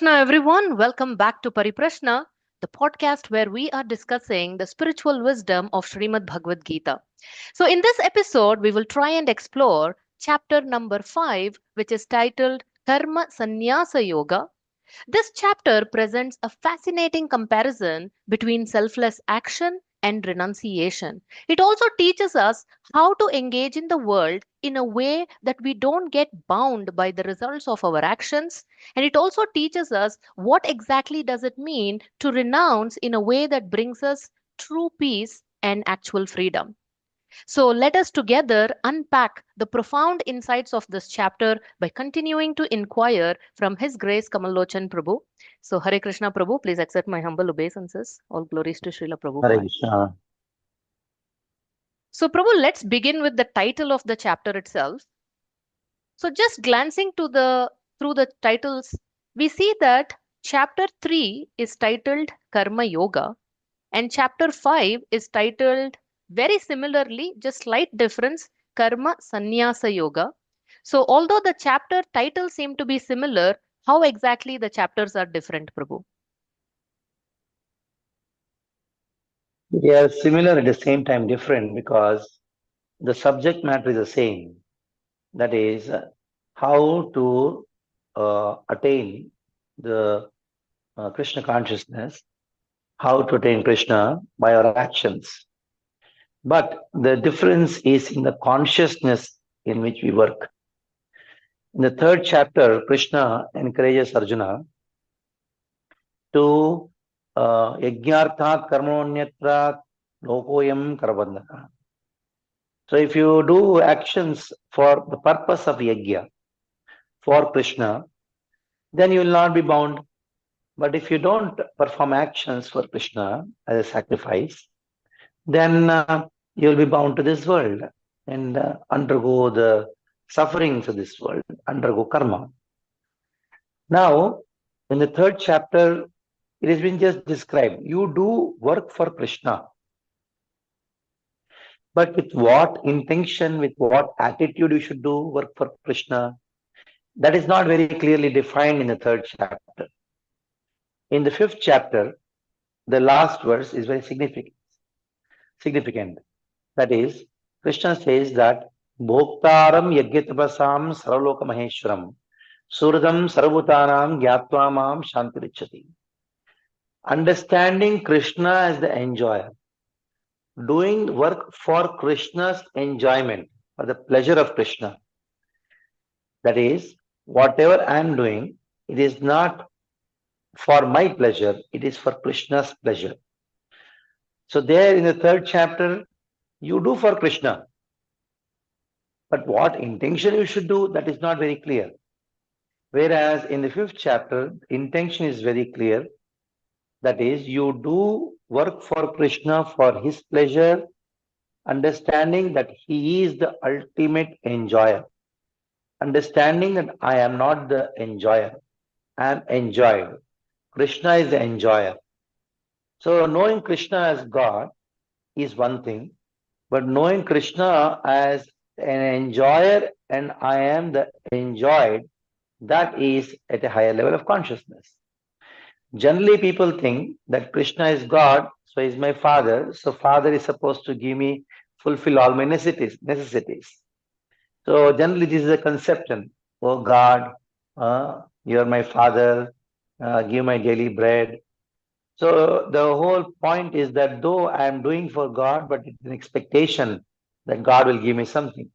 Prashna, everyone. Welcome back to Pariprashna, the podcast where we are discussing the spiritual wisdom of Srimad Bhagavad Gita. So, in this episode, we will try and explore chapter number 5, which is titled Karma Sannyasa Yoga. This chapter presents a fascinating comparison between selfless action and renunciation. It also teaches us how to engage in the world in a way that we don't get bound by the results of our actions, and it also teaches us what exactly does it mean to renounce in a way that brings us true peace and actual freedom. So let us together unpack the profound insights of this chapter by continuing to inquire from His Grace Kamalochan Prabhu. So Hare Krishna Prabhu, please accept my humble obeisances. All glories to Srila Hare Prabhupada. Krishna. So Prabhu, let's begin with the title of the chapter itself. So just glancing to the through the titles, we see that chapter 3 is titled Karma Yoga and chapter 5 is titled very similarly, just slight difference, Karma Sannyasa Yoga. So, although the chapter titles seem to be similar, how exactly the chapters are different, Prabhu? They are similar at the same time different because the subject matter is the same. That is, how to attain the Krishna consciousness, how to attain Krishna by our actions. But the difference is in the consciousness in which we work. In the third chapter, Krishna encourages Arjuna to yajnarthat karmanonyatra lokoyam karabandhana. So if you do actions for the purpose of yajna, for Krishna, then you will not be bound. But if you don't perform actions for Krishna as a sacrifice, then you will be bound to this world and undergo the sufferings of this world, undergo karma. Now, in the third chapter, it has been just described. You do work for Krishna, but with what intention, with what attitude you should do work for Krishna, that is not very clearly defined in the third chapter. In the fifth chapter, the last verse is very significant. That is, Krishna says that Bhoktaram Yagyatapasam Saraloka Maheshwaram Suradam Sarabhutanam Gyatva Shantirichati. Understanding Krishna as the enjoyer, doing work for Krishna's enjoyment, for the pleasure of Krishna. That is, whatever I am doing, it is not for my pleasure, it is for Krishna's pleasure. So there in the third chapter, you do for Krishna. But what intention you should do, that is not very clear. Whereas in the fifth chapter, intention is very clear. That is, you do work for Krishna for his pleasure, understanding that he is the ultimate enjoyer. Understanding that I am not the enjoyer, I am enjoyed. Krishna is the enjoyer. So knowing Krishna as God is one thing, but knowing Krishna as an enjoyer and I am the enjoyed, that is at a higher level of consciousness. Generally, people think that Krishna is God, so he's my father, so father is supposed to give me, fulfill all my necessities. So generally, this is a conception. Oh God, you are my father, give my daily bread. So the whole point is that though I am doing for God, but it's an expectation that God will give me something.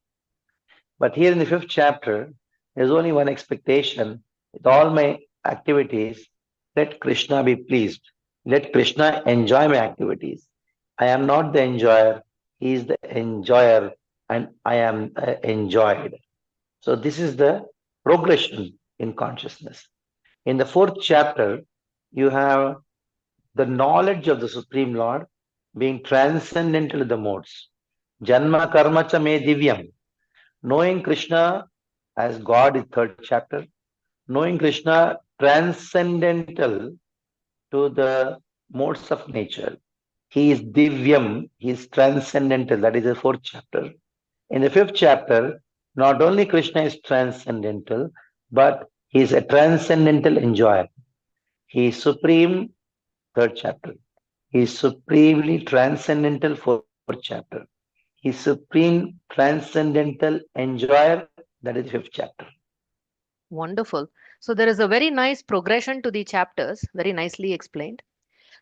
But here in the fifth chapter, there's only one expectation. With all my activities, let Krishna be pleased. Let Krishna enjoy my activities. I am not the enjoyer. He is the enjoyer and I am enjoyed. So this is the progression in consciousness. In the fourth chapter, you have the knowledge of the Supreme Lord being transcendental to the modes. Janma karma cha me divyam. Knowing Krishna as God is third chapter. Knowing Krishna transcendental to the modes of nature. He is divyam, he is transcendental. That is the fourth chapter. In the fifth chapter, not only Krishna is transcendental, but he is a transcendental enjoyer. He is supreme, third chapter. He is supremely transcendental, fourth chapter. He is supreme transcendental enjoyer, that is fifth chapter. Wonderful. So there is a very nice progression to the chapters, very nicely explained.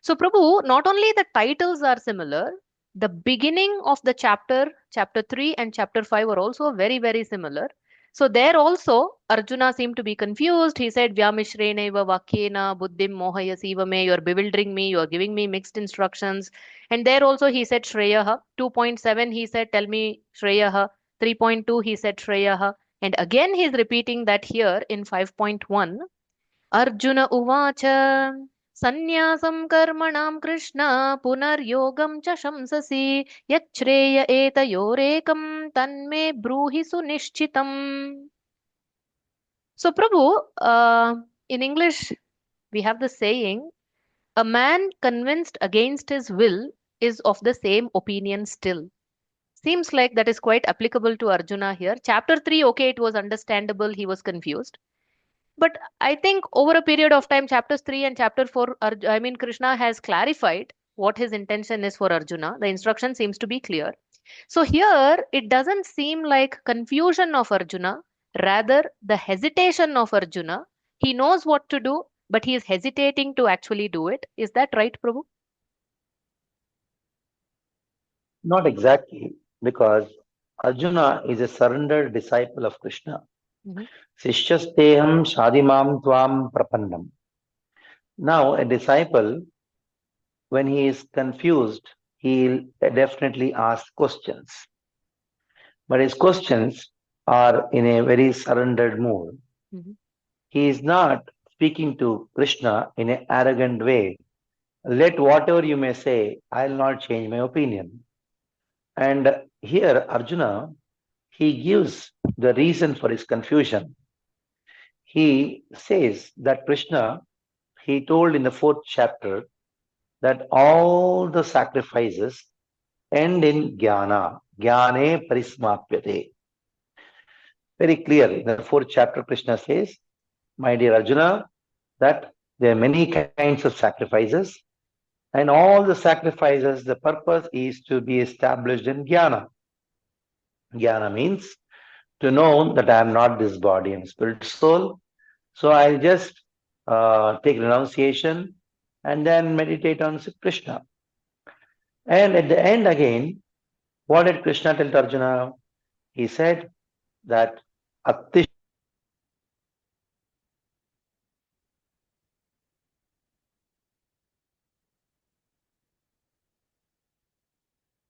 So, Prabhu, not only the titles are similar, the beginning of the chapter, chapter 3 and chapter 5 are also very, very similar. So, there also, Arjuna seemed to be confused. He said, Vyamishreneva Vakyena Buddhim Mohayasiva me, you are bewildering me, you are giving me mixed instructions. And there also he said Shreyaha. 2.7 he said, tell me Shreyaha. 3.2 he said Shreyaha. And again he is repeating that here in 5.1. Arjuna Uvacha Sannyasam karmanam Krishna punaryogam cha shamsasi yachreya etayorekam tanme bruhi sunishchitam. So, Prabhu, in English, we have the saying, a man convinced against his will is of the same opinion still. Seems like that is quite applicable to Arjuna here. Chapter 3, okay, it was understandable, he was confused. But I think over a period of time, chapters 3 and chapter 4, Krishna has clarified what his intention is for Arjuna. The instruction seems to be clear. So here, it doesn't seem like confusion of Arjuna, rather the hesitation of Arjuna. He knows what to do, but he is hesitating to actually do it. Is that right, Prabhu? Not exactly, because Arjuna is a surrendered disciple of Krishna. Mhm. Sishyasteham shadimam tvam prapannam. Now, a disciple, when he is confused, he'll definitely ask questions. But his questions are in a very surrendered mood. Mhm. He is not speaking to Krishna in an arrogant way. Let whatever you may say, I'll not change my opinion. And here, Arjuna, he gives the reason for his confusion. He says that Krishna, he told in the fourth chapter that all the sacrifices end in jnana, jnane parismapyate. Very clear. In the fourth chapter, Krishna says, my dear Arjuna, that there are many kinds of sacrifices, and all the sacrifices, the purpose is to be established in jnana. Jnana means to know that I am not this body and spirit soul. So I'll just take renunciation and then meditate on Krishna. And at the end again, what did Krishna tell to Arjuna? He said that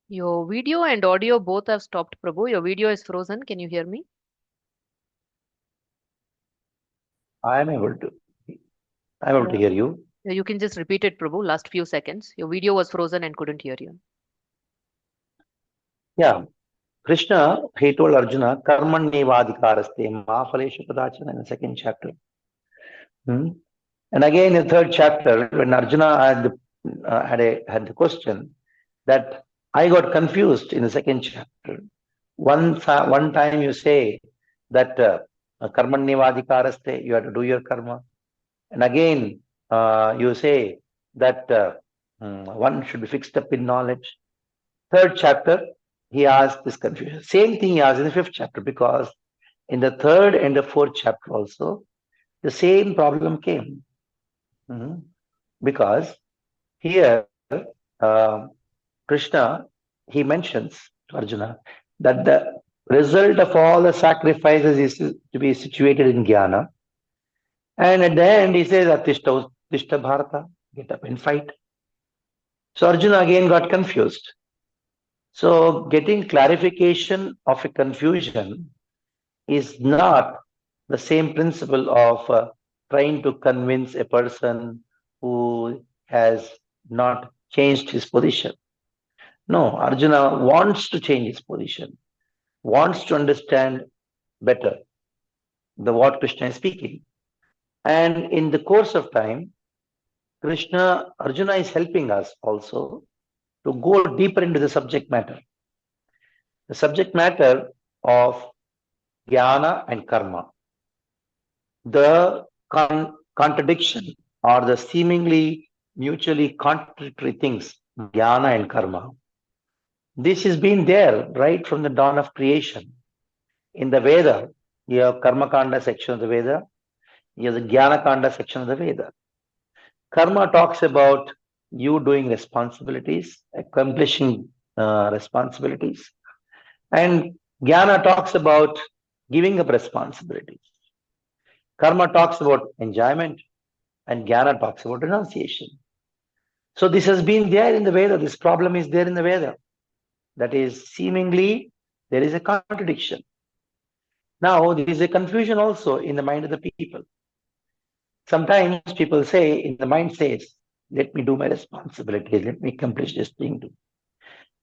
Your video and audio both have stopped, Prabhu. Your video is frozen. Can you hear me? I am able to. I'm able to Yeah. hear you. Yeah, you can just repeat it, Prabhu, last few seconds. Your video was frozen and couldn't hear you. Yeah. Krishna, he told Arjuna, karmanyevadhikaraste ma phaleshu kadachana in the second chapter. Hmm? And again, in the third chapter, when Arjuna had the question that I got confused in the second chapter. One time you say that karmanyevadhikaraste, you have to do your karma. And again, you say that one should be fixed up in knowledge. Third chapter, he asked this confusion. Same thing he asked in the fifth chapter, because in the third and the fourth chapter also, the same problem came. Mhm. Because here, Krishna, he mentions to Arjuna that the result of all the sacrifices is to be situated in jnana. And at the end, he says, Tishta Bharata, get up and fight. So Arjuna again got confused. So getting clarification of a confusion is not the same principle of trying to convince a person who has not changed his position. No, Arjuna wants to change his position, wants to understand better the what Krishna is speaking. And in the course of time, Arjuna is helping us also to go deeper into the subject matter. The subject matter of jnana and karma, the contradiction or the seemingly mutually contradictory things, jnana and karma. This has been there right from the dawn of creation. In the Veda, you have Karma Kanda section of the Veda, you have the Jnana Kanda section of the Veda. Karma talks about you doing responsibilities, accomplishing responsibilities, and Jnana talks about giving up responsibilities. Karma talks about enjoyment, and Jnana talks about renunciation. So this has been there in the Veda. This problem is there in the Veda. That is, seemingly there is a contradiction. Now, there is a confusion also in the mind of the people. Sometimes people say, in the mind says, let me do my responsibilities, let me accomplish this thing.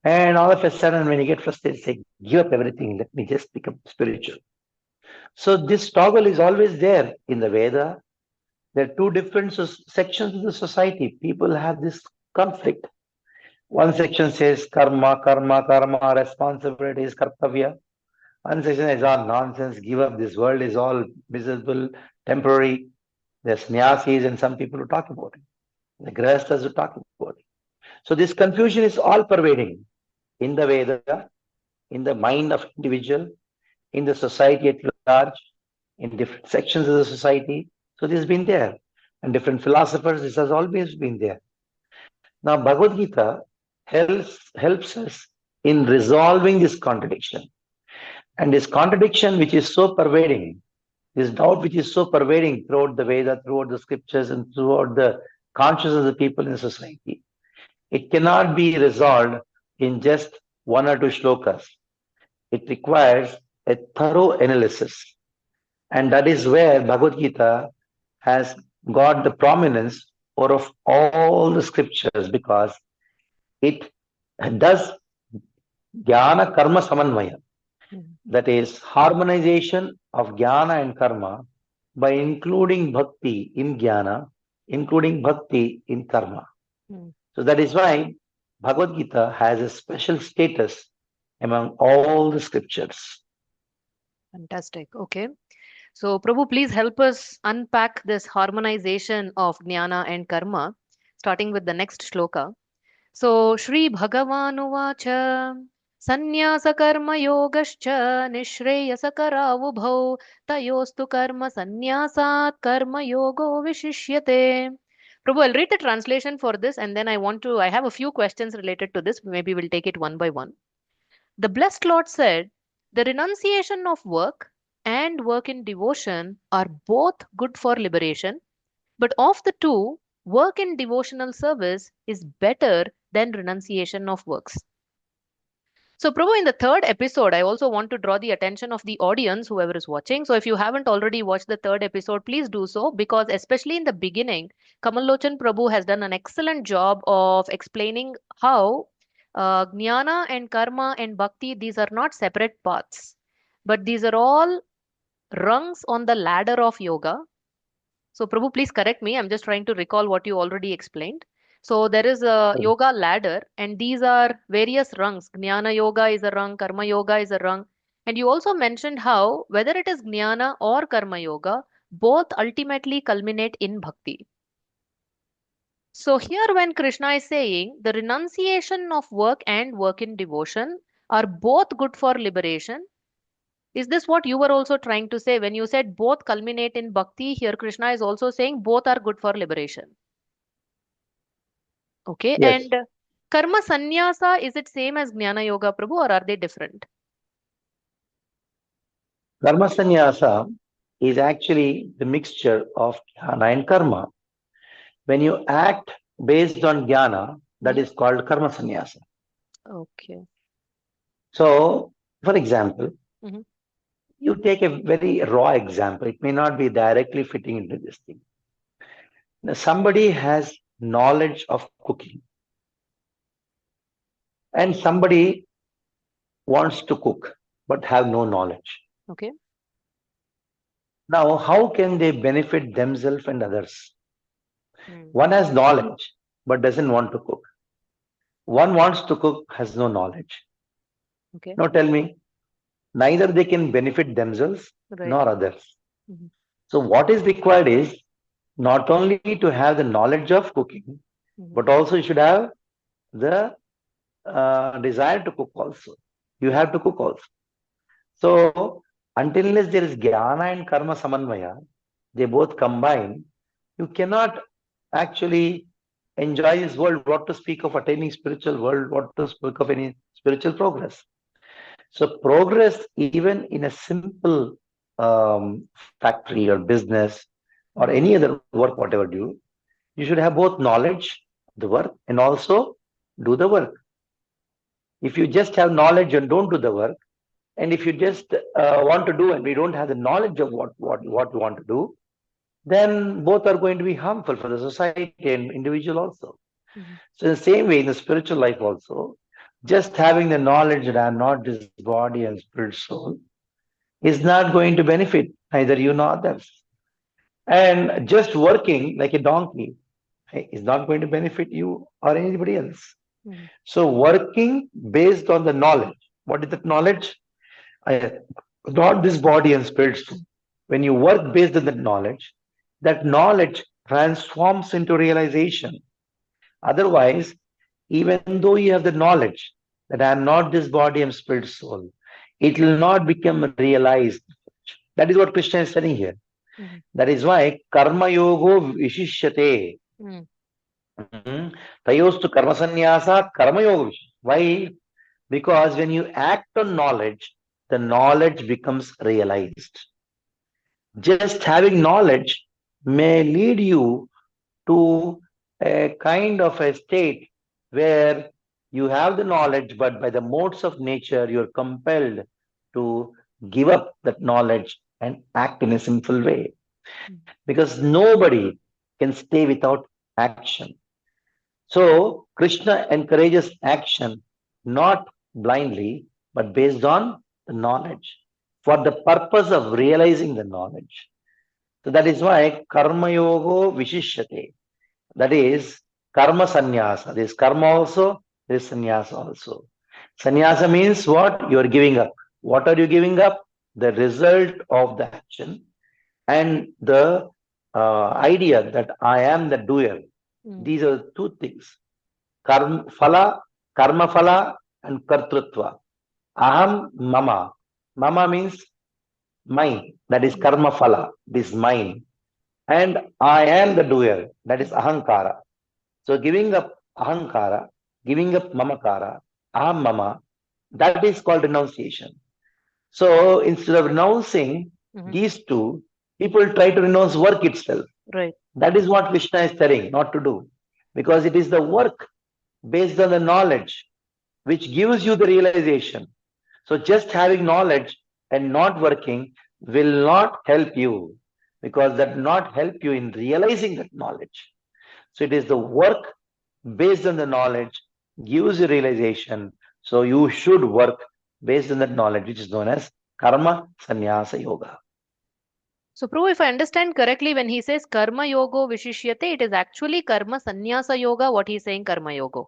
And all of a sudden, when you get frustrated, say, give up everything, let me just become spiritual. So this toggle is always there in the Veda. There are two different sections of the society. People have this conflict. One section says karma, karma, karma, responsibilities, kartavya. One section is all nonsense, give up, this world is all miserable, temporary. There's sannyasis and some people who talk about it. The grihasthas who talk about it. So this confusion is all pervading in the Veda, in the mind of individual, in the society at large, in different sections of the society. So this has been there. And different philosophers, this has always been there. Now Bhagavad Gita helps us in resolving this contradiction. And this contradiction which is so pervading, this doubt which is so pervading throughout the Veda, throughout the scriptures, and throughout the consciousness of the people in society, it cannot be resolved in just one or two shlokas. It requires a thorough analysis. And that is where Bhagavad Gita has got the prominence out of all the scriptures, because it does jnana karma samanvaya. That is harmonization of jnana and karma by including bhakti in jnana, including bhakti in karma. So that is why Bhagavad Gita has a special status among all the scriptures. Fantastic. Okay. So, Prabhu, please help us unpack this harmonization of jnana and karma, starting with the next shloka. So, Shri Bhagavanuvacha Sannyasa karma yogascha nishreyasa karavubhau tayostu karma sannyasat karma yogo vishishyate. Prabhu, I'll read the translation for this and then I have a few questions related to this. Maybe we'll take it one by one. The blessed Lord said, the renunciation of work and work in devotion are both good for liberation, but of the two, work in devotional service is better than renunciation of works. So, Prabhu, in the third episode, I also want to draw the attention of the audience, whoever is watching. So, if you haven't already watched the third episode, please do so, because especially in the beginning, Kamalalochan Prabhu has done an excellent job of explaining how jnana and karma and bhakti, these are not separate paths, but these are all rungs on the ladder of yoga. So, Prabhu, please correct me. I'm just trying to recall what you already explained. So, there is a yoga ladder, and these are various rungs. Jnana yoga is a rung, karma yoga is a rung. And you also mentioned how, whether it is jnana or karma yoga, both ultimately culminate in bhakti. So, here, when Krishna is saying the renunciation of work and work in devotion are both good for liberation, is this what you were also trying to say when you said both culminate in bhakti? Here, Krishna is also saying both are good for liberation. Okay, Yes, and karma sannyasa, is it same as jnana yoga, Prabhu, or are they different? karma sannyasa is actually the mixture of jnana and karma. When you act based on jnana, that Mhm. is called karma sannyasa. Okay. So, for example, Hmm. you take a very raw example. It may not be directly fitting into this thing. Now, somebody has knowledge of cooking, and somebody wants to cook but have no knowledge. Okay. Now, how can they benefit themselves and others? Mm. One has knowledge but doesn't want to cook. One wants to cook, has no knowledge. Okay. Now, tell me, neither they can benefit themselves Right. nor others. Hmm. So, what is required is Not only to have the knowledge of cooking, Mhm. but also you should have the desire to cook also. You have to cook also. So until unless there is jnana and karma samanvaya, they both combine, you cannot actually enjoy this world. What to speak of attaining spiritual world? What to speak of any spiritual progress? So progress, even in a simple factory or business or Mhm. any other work, whatever do, you should have both knowledge, the work, and also do the work. If you just have knowledge and don't do the work, and if you just want to do and we don't have the knowledge of what we want to do, then both are going to be harmful for the society and individual also. Mhm. So in the same way, in the spiritual life also, just having the knowledge that I am not this body and spirit soul is not going to benefit neither you nor others. And just working like a donkey is not going to benefit you or anybody else. Mhm. So working based on the knowledge. What is that knowledge? I, not this body and spirit soul. When you work based on that knowledge transforms into realization. Otherwise, even though you have the knowledge that I am not this body and spirit soul, it will not become realized. That is what Krishna is saying here. Mhm. That is why karma yogo vishishyate. Mhm. Tayostu karma sannyasa karma yoga. Why? Because when you act on knowledge, the knowledge becomes realized. Just having knowledge may lead you to a kind of a state where you have the knowledge, but by the modes of nature, you're compelled to give up that knowledge and act in a sinful way. Mhm. Because nobody can stay without action. So, Krishna encourages action not blindly, but based on the knowledge for the purpose of realizing the knowledge. So, that is why Karma Yogo Vishishyate. That is karma sannyasa. There is karma also, there is sannyasa also. Sannyasa means what? You are giving up. What are you giving up? The result of the action and the idea that I am the doer. Mhm. These are two things. Karma phala and kartrutva. Aham mama. Mama means mine. That is Mhm. karma phala. This is mine. And I am the doer. That is ahankara. So giving up ahankara, giving up mamakara, aham mama, that is called renunciation. So instead of renouncing Mhm. these two, people try to renounce work itself. Right. That is what Krishna is telling not to do. Because it is the work based on the knowledge which gives you the realization. So just having knowledge and not working will not help you because that not help you in realizing that knowledge. So it is the work based on the knowledge gives you realization. So you should work based on that knowledge, which is known as karma sannyasa yoga. So, Prabhu, if I understand correctly, when he says karma yogo vishishyate, it is actually karma sannyasa yoga, what he's saying karma yoga.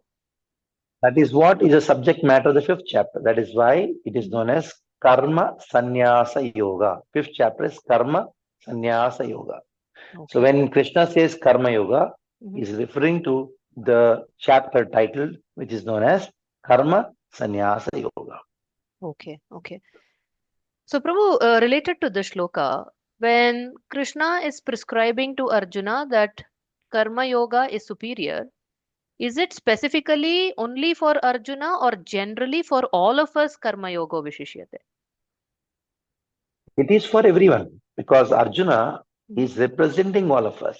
That is what is the subject matter of the fifth chapter. That is why it is Mhm. known as karma sannyasa yoga. Fifth chapter is karma sannyasa yoga. So Okay. when Krishna says karma yoga, he Mhm. is referring to the chapter title, which is known as karma sannyasa yoga. Okay. Okay. So, Prabhu, related to this shloka, when Krishna is prescribing to Arjuna that karma yoga is superior, is it specifically only for Arjuna or generally for all of us karma yoga vishishyate? It is for everyone because Arjuna Mhm. is representing all of us.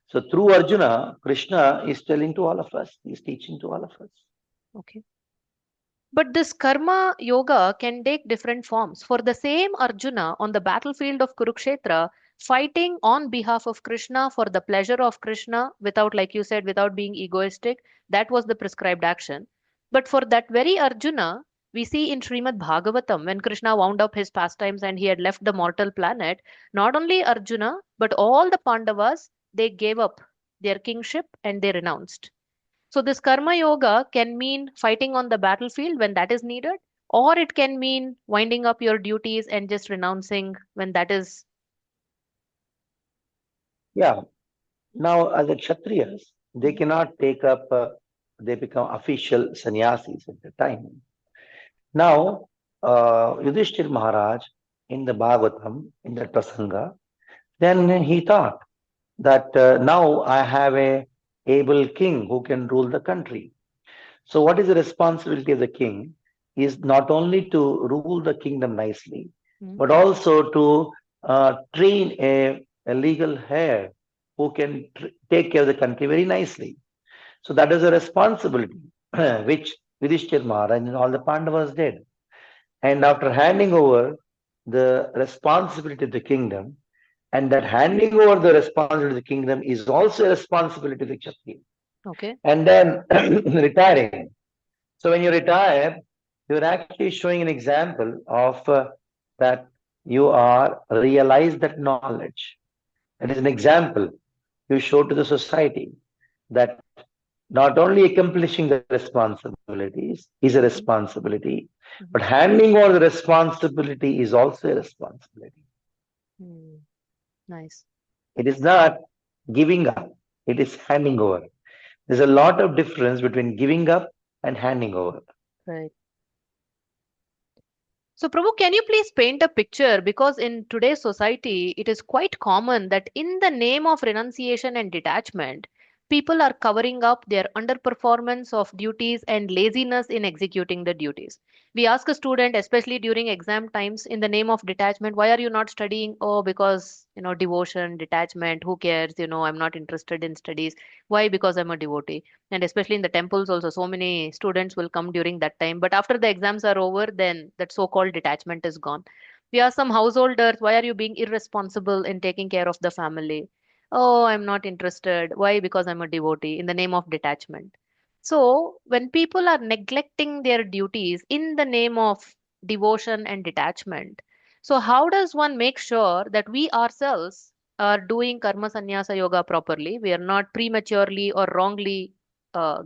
So through Arjuna, Krishna is telling to all of us, he is teaching to all of us. Okay. But this karma yoga can take different forms. For the same Arjuna on the battlefield of Kurukshetra, fighting on behalf of Krishna for the pleasure of Krishna without, like you said, without being egoistic, that was the prescribed action. But for that very Arjuna, we see in Srimad Bhagavatam, when Krishna wound up his pastimes and he had left the mortal planet, not only Arjuna, but all the Pandavas, they gave up their kingship and they renounced. So, this karma yoga can mean fighting on the battlefield when that is needed, or it can mean winding up your duties and just renouncing when that is. Yeah. Now, as the Kshatriyas, they Mm, cannot take up, they become official sannyasis at the time. Now, Yudhishthir Maharaj in the Bhagavatam, in the Prasanga, then he thought that now I have a able king who can rule the country. So, what is the responsibility of the king? Is not only to rule the kingdom nicely, mm, but also to train a legal heir who can take care of the country very nicely. So, that is a responsibility which Yudhishthir Maharaj and all the Pandavas did. And after handing over the responsibility of the kingdom, and that handing over the responsibility of the kingdom is also a responsibility of the Kshatriya. okay. And then retiring. So when you retire, you're actually showing an example of that you are realize that knowledge. That is an example you show to the society that not only accomplishing the responsibilities is a Mhm, responsibility, but mhm, handing over the responsibility is also a responsibility. mm. Nice. It is not giving up, it is handing over. There's a lot of difference between giving up and handing over. Right. So, Prabhu, can you please paint a picture? Because in today's society, it is quite common that in the name of renunciation and detachment, people are covering up their underperformance of duties and laziness in executing the duties. We ask a student, especially during exam times, in the name of detachment, why are you not studying? Oh, because, devotion, detachment, who cares? I'm not interested in studies. Why? Because I'm a devotee. And especially in the temples also, so many students will come during that time, but after the exams are over, then that so-called detachment is gone. We are some householders, why are you being irresponsible in taking care of the family? Oh, I'm not interested. Why? Because I'm a devotee, in the name of detachment. So when people are neglecting their duties in the name of devotion and detachment, so how does one make sure that we ourselves are doing karma sannyasa yoga properly, we are not prematurely or wrongly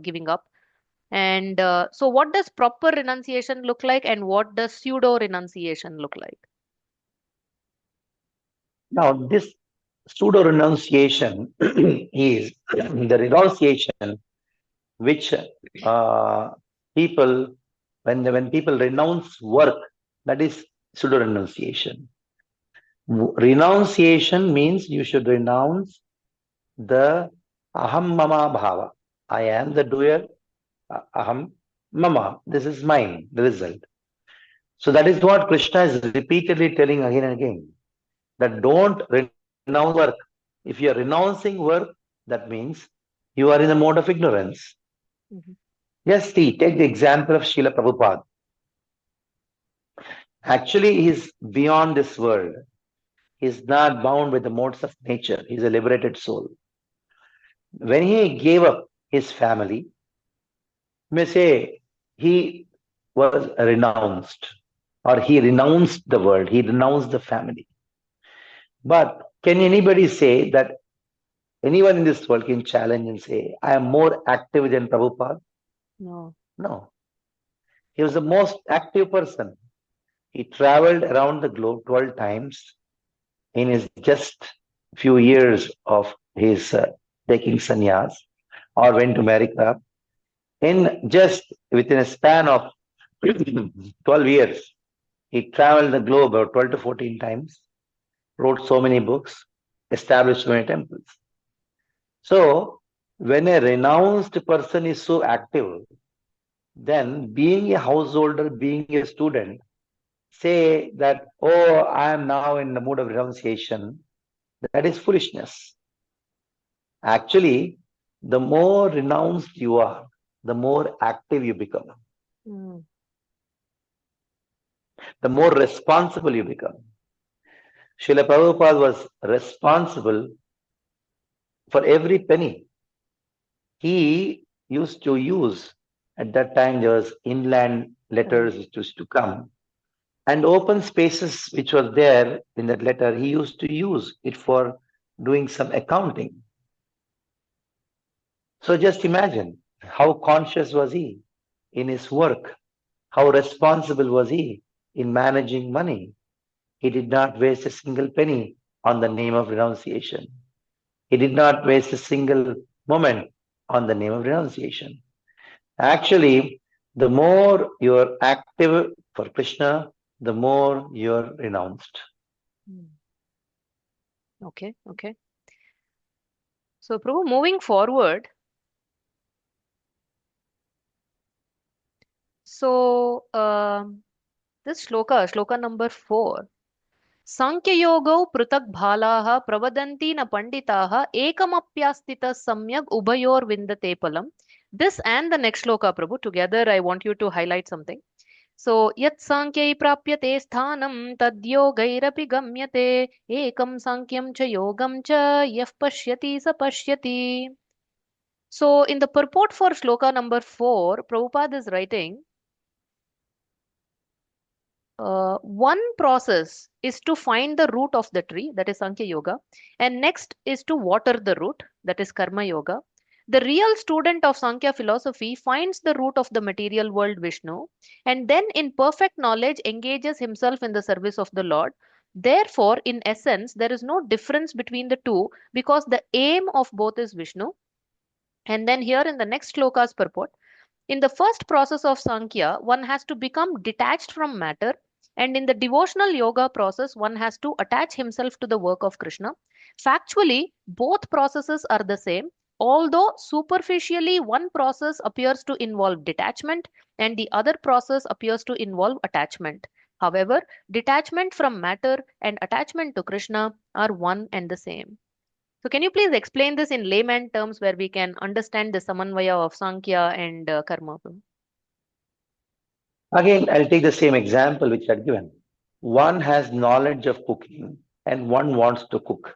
giving up? And so, what does proper renunciation look like, and what does pseudo renunciation look like? Now, this pseudo renunciation is the renunciation which people, when people renounce work, that is pseudo renunciation. Renunciation means you should renounce the aham mama bhava. I am the doer, aham mama. This is mine, the result. So that is what Krishna is repeatedly telling again and again. That don't renounce work. If you are renouncing work, that means you are in the mode of ignorance. Mhm. Yes, see, take the example of Srila Prabhupada. Actually, he is beyond this world. He is not bound with the modes of nature. He is a liberated soul. When he gave up his family, may say he was renounced or he renounced the world, he renounced the family. But can anybody say that anyone in this world can challenge and say, I am more active than Prabhupada? No. No. He was the most active person. He traveled around the globe 12 times in his just few years of his taking sannyas or went to America. In just within a span of 12 years, he traveled the globe about 12 to 14 times, wrote so many books, established so many temples. So, when a renounced person is so active, then being a householder, being a student, say that, oh, I am now in the mood of renunciation, that is foolishness. Actually, the more renounced you are, the more active you become, Mm, the more responsible you become. Srila Prabhupada was responsible for every penny. He used to use, at that time there was inland right. letters which used to come, and open spaces which were there in that letter, he used to use it for doing some accounting. So just imagine how conscious was he in his work, how responsible was he in managing money. He did not waste a single penny on the name of renunciation. He did not waste a single moment on the name of renunciation. Actually, the more you're active for Krishna, the more you're renounced. Mm. Okay, okay. So, Prabhu, moving forward, so this shloka number 4. Sankhyayogo prutak bhalaha pravadanti na panditaha ekamapyastita samyak ubayor vindate palam. This and the next shloka, Prabhu, together I want you to highlight something. So, yat sankhya prapyate sthanam tadyogairapi gamyate ekam sankyam cha yogam cha yaf pashyati sa pashyati. So, in the purport for shloka number 4, Prabhupada is writing, one process is to find the root of the tree, that is Sankhya Yoga, and next is to water the root, that is Karma Yoga. The real student of Sankhya philosophy finds the root of the material world, Vishnu, and then in perfect knowledge engages himself in the service of the Lord. Therefore, in essence, there is no difference between the two because the aim of both is Vishnu. And then here in the next shloka's purport, in the first process of Sankhya, one has to become detached from matter, and in the devotional yoga process, one has to attach himself to the work of Krishna. Factually, both processes are the same, although superficially one process appears to involve detachment and the other process appears to involve attachment. However, detachment from matter and attachment to Krishna are one and the same. So, can you please explain this in layman terms where we can understand the samanvaya of Sankhya and Karma? Again, I'll take the same example which I had given. One has knowledge of cooking and one wants to cook.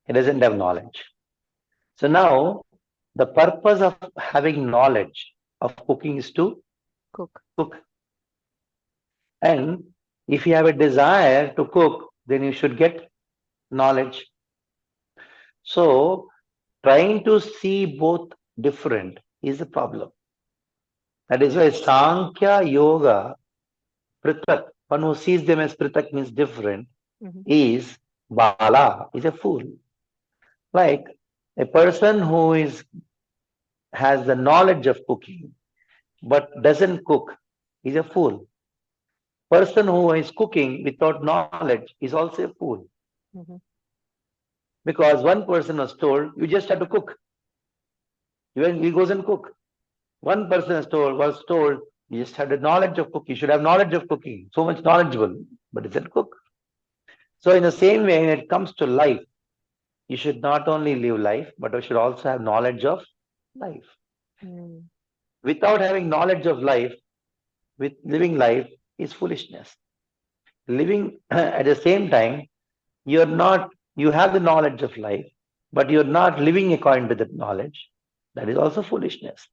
He doesn't have knowledge. So now, the purpose of having knowledge of cooking is to Cook. cook. And if you have a desire to cook, then you should get knowledge. So, trying to see both different is a problem. That is why Sankhya Yoga, Pritak, one who sees them as Pritak means different, Mhm. is Bala, is a fool. Like a person who has the knowledge of cooking but doesn't cook is a fool. Person who is cooking without knowledge is also a fool. Mhm. Because one person was told, you just have to cook. He goes and cook. One person was told, you just had the knowledge of cooking. You should have knowledge of cooking. So much knowledgeable, but he doesn't cook. So in the same way, when it comes to life, you should not only live life, but you should also have knowledge of life. Mm. Without having knowledge of life, with living life is foolishness. Living at the same time, you have the knowledge of life, but you're not living according to that knowledge. That is also foolishness.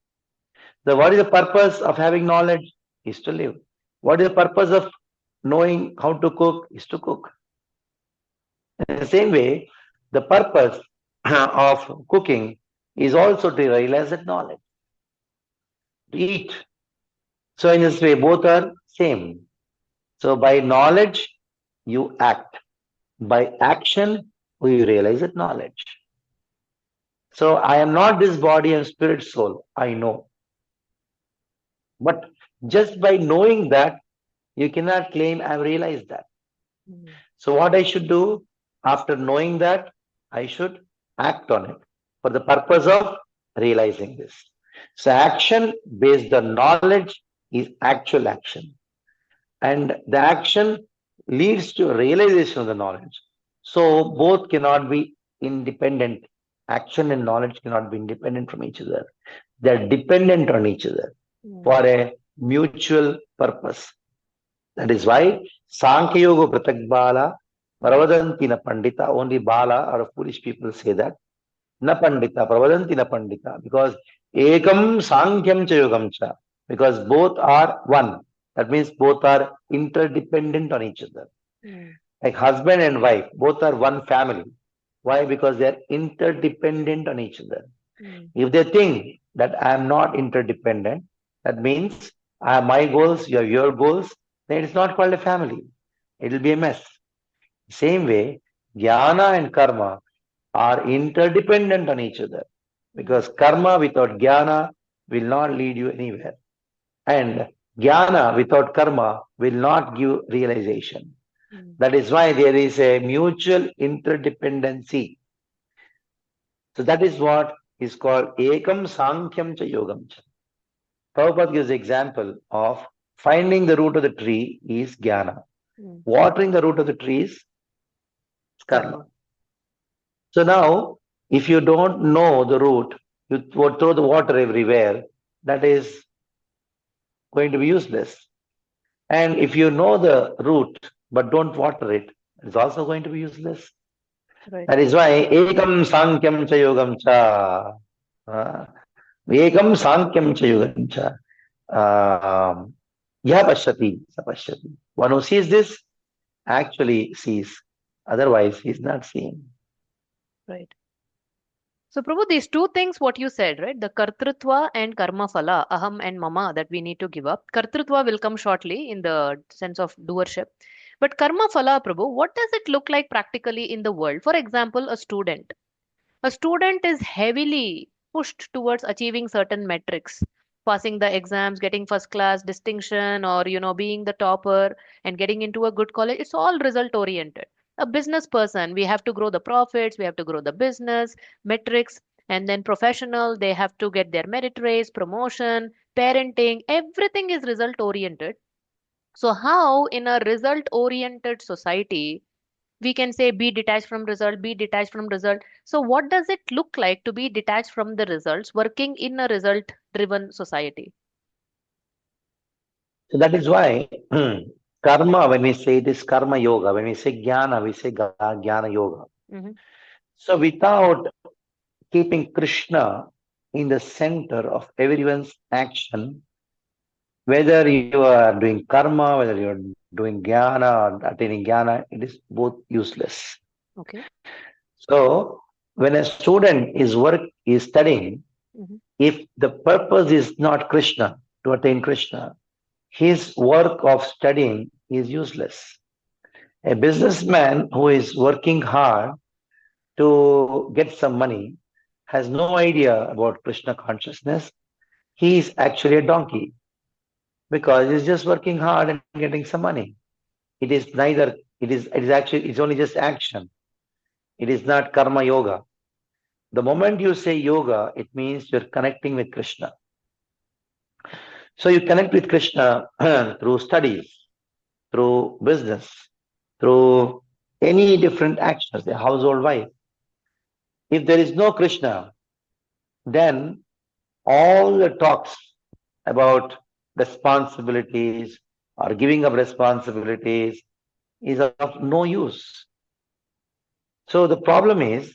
So, what is the purpose of having knowledge? Is to live. What is the purpose of knowing how to cook? Is to cook. In the same way, the purpose of cooking is also to realize that knowledge, to eat. So, in this way, both are same. So, by knowledge, you act. By action, we realize that knowledge. So, I am not this body and spirit soul. I know. But just by knowing that, you cannot claim I've realized that. Mm. So, what I should do after knowing that, I should act on it for the purpose of realizing this. So, action based on knowledge is actual action, and the action leads to realization of the knowledge. So, both cannot be independent. Action and knowledge cannot be independent from each other, they're dependent on each other Mm. for a mutual purpose. That is why Sankhya Yoga Pratak Bala Pravadanti na Pandita, only Bala or foolish people say that. Na Pandita, Pravadanti na Pandita, because Ekam Sankyam Cha Yogam Cha, because both are one. That means both are interdependent on each other. Mm. Like husband and wife, both are one family. Why? Because they are interdependent on each other. Mm. If they think that I am not interdependent, that means I have my goals, you have your goals, then it's not called a family. It will be a mess. Same way, jnana and karma are interdependent on each other. Because karma without jnana will not lead you anywhere. And jnana without karma will not give realization. Mm. That is why there is a mutual interdependency. So that is what is called ekam sankhya cha yogam cha. Prabhupada gives the example of finding the root of the tree is jnana. Mm. Watering the root of the tree is karma. Karma. So now, if you don't know the root, you throw the water everywhere, that is going to be useless. And if you know the root but don't water it, it's also going to be useless. Right. That is why ekam sankyam cha yogam cha. Ekam sankyam cha yogam cha. Yah pashyati, sa pashyati. One who sees this actually sees. Otherwise, he is not seeing. Right. So, Prabhu, these two things, what you said, right? The kartrutva and karma phala, aham and mama, that we need to give up. Kartrutva will come shortly in the sense of doership. But karma phala, Prabhu, what does it look like practically in the world? For example, a student. A student is heavily pushed towards achieving certain metrics, passing the exams, getting first class distinction, or being the topper and getting into a good college. It's all result oriented. A business person, we have to grow the profits, we have to grow the business metrics, and then professional, they have to get their merit raise, promotion, parenting. Everything is result oriented. So how in a result oriented society we can say be detached from result, be detached from result? So what does it look like to be detached from the results working in a result driven society? So that is why karma, when we say this karma yoga, when we say jnana, we say jnana yoga. Hmm. So without keeping Krishna in the center of everyone's action, whether you are doing karma, whether you are doing jnana or attaining jnana, it is both useless. Okay. So when a student is studying, Hmm. if the purpose is not Krishna, to attain Krishna, his work of studying is useless. A businessman who is working hard to get some money has no idea about Krishna consciousness. He is actually a donkey because he's just working hard and getting some money. It is neither, it's only just action. It is not karma yoga. The moment you say yoga, it means you're connecting with Krishna. So you connect with Krishna through studies, through business, through any different actions, a household wife. If there is no Krishna, then all the talks about responsibilities or giving up responsibilities is of no use. So the problem is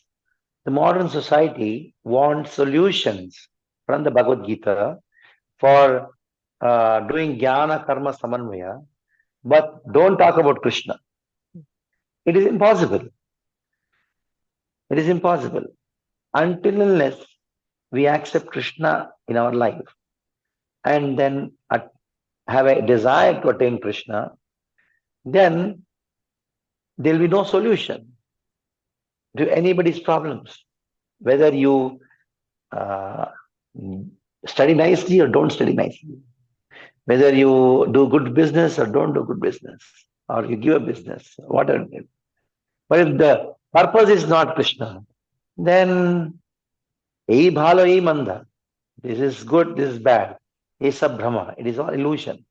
the modern society wants solutions from the Bhagavad Gita for doing jnana karma samanvaya, but don't talk about Krishna. It is impossible. It is impossible. Until unless we accept Krishna in our life and then have a desire to attain Krishna, then there will be no solution to anybody's problems. Whether you uh, study nicely or don't study nicely, whether you do good business or don't do good business, or you give a business, whatever. But if the purpose is not Krishna, then ei bhalo ei manda. This is good, this is bad. Is brahma. It is all illusion.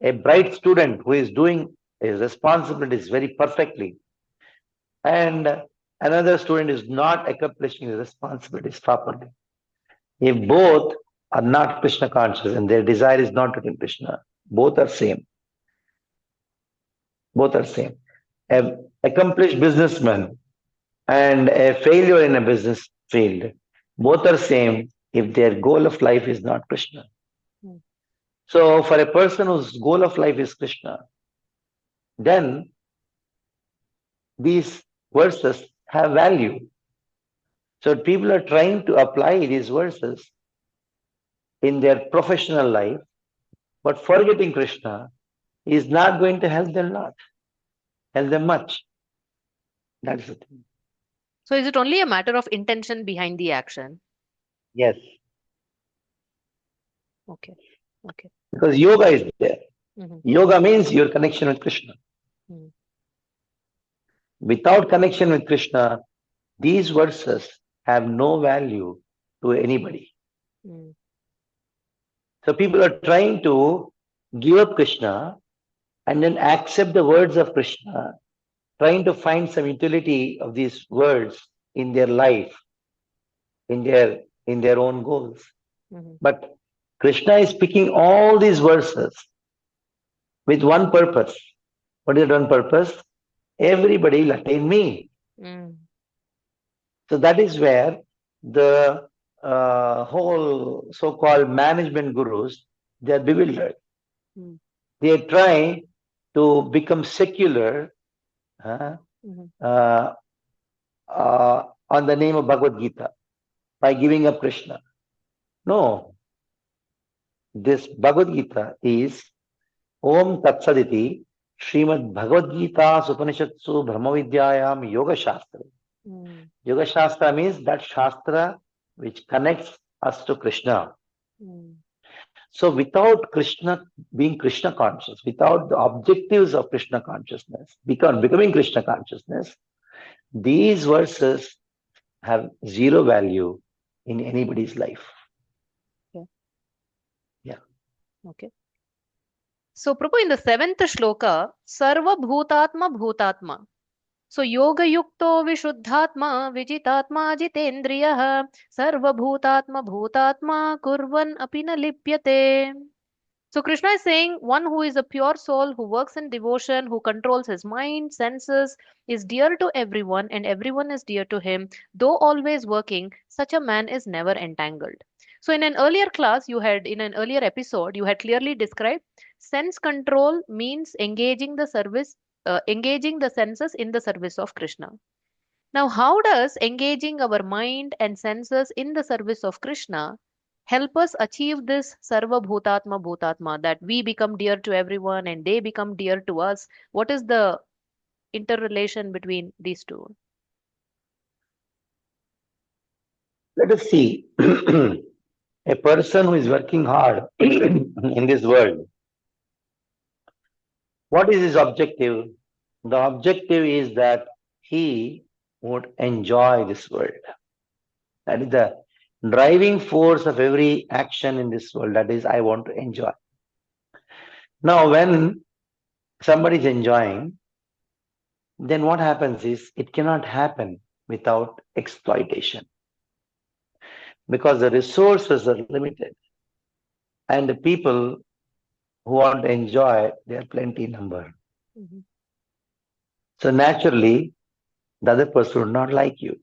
A bright student who is doing his responsibilities very perfectly, and another student is not accomplishing his responsibilities properly. If both are not Krishna conscious and their desire is not to attain Krishna, both are same. Both are same. An accomplished businessman and a failure in a business field, both are same if their goal of life is not Krishna. Mm. So for a person whose goal of life is Krishna, then these verses have value. So people are trying to apply these verses in their professional life, but forgetting Krishna is not going to help them much. That's the thing. So is it only a matter of intention behind the action? Yes, Okay. Okay. because yoga is there. Mm-hmm. Yoga means your connection with Krishna. Mm-hmm. Without connection with Krishna, these verses have no value to anybody. Mm-hmm. So people are trying to give up Krishna and then accept the words of Krishna, trying to find some utility of these words in their life, in their own goals. Mm-hmm. But Krishna is picking all these verses with one purpose. What is that one purpose? Everybody will attain me. Mm-hmm. So that is where the whole so-called management gurus, they are bewildered. They are trying to become secular uh, Mm-hmm. uh, on the name of Bhagavad Gita by giving up Krishna. No, this Bhagavad Gita is Om Tatsaditi Srimad Bhagavad Gita Upanishatsu Brahma Vidyayam Yoga Shastra. Mm-hmm. Yoga Shastra means that Shastra which connects us to Krishna. Mm-hmm. So without Krishna being Krishna conscious, without the objectives of Krishna consciousness, becoming Krishna consciousness, these verses have zero value in anybody's life. Yeah. Yeah. Okay. So, Prabhu, in the seventh shloka, Sarva Bhutatma Bhutatma. So, Yoga Yukto Vishuddhatma Vijitatma Jitendriyah Sarva Bhutatma Bhutatma Kurvan Apina Lipyate. So, Krishna is saying one who is a pure soul, who works in devotion, who controls his mind, senses, is dear to everyone, and everyone is dear to him. Though always working, such a man is never entangled. So, in an earlier class, in an earlier episode, you had clearly described sense control means engaging the senses in the service of Krishna. Now, how does engaging our mind and senses in the service of Krishna help us achieve this Sarva Bhutatma Bhutatma, that we become dear to everyone and they become dear to us? What is the interrelation between these two? Let us see. A person who is working hard in this world, what is his objective? The objective is that he would enjoy this world. That is the driving force of every action in this world. That is, I want to enjoy. Now, when somebody is enjoying, then what happens is it cannot happen without exploitation because the resources are limited and the people who want to enjoy, they are plenty in number. Mhm. So naturally, the other person would not like you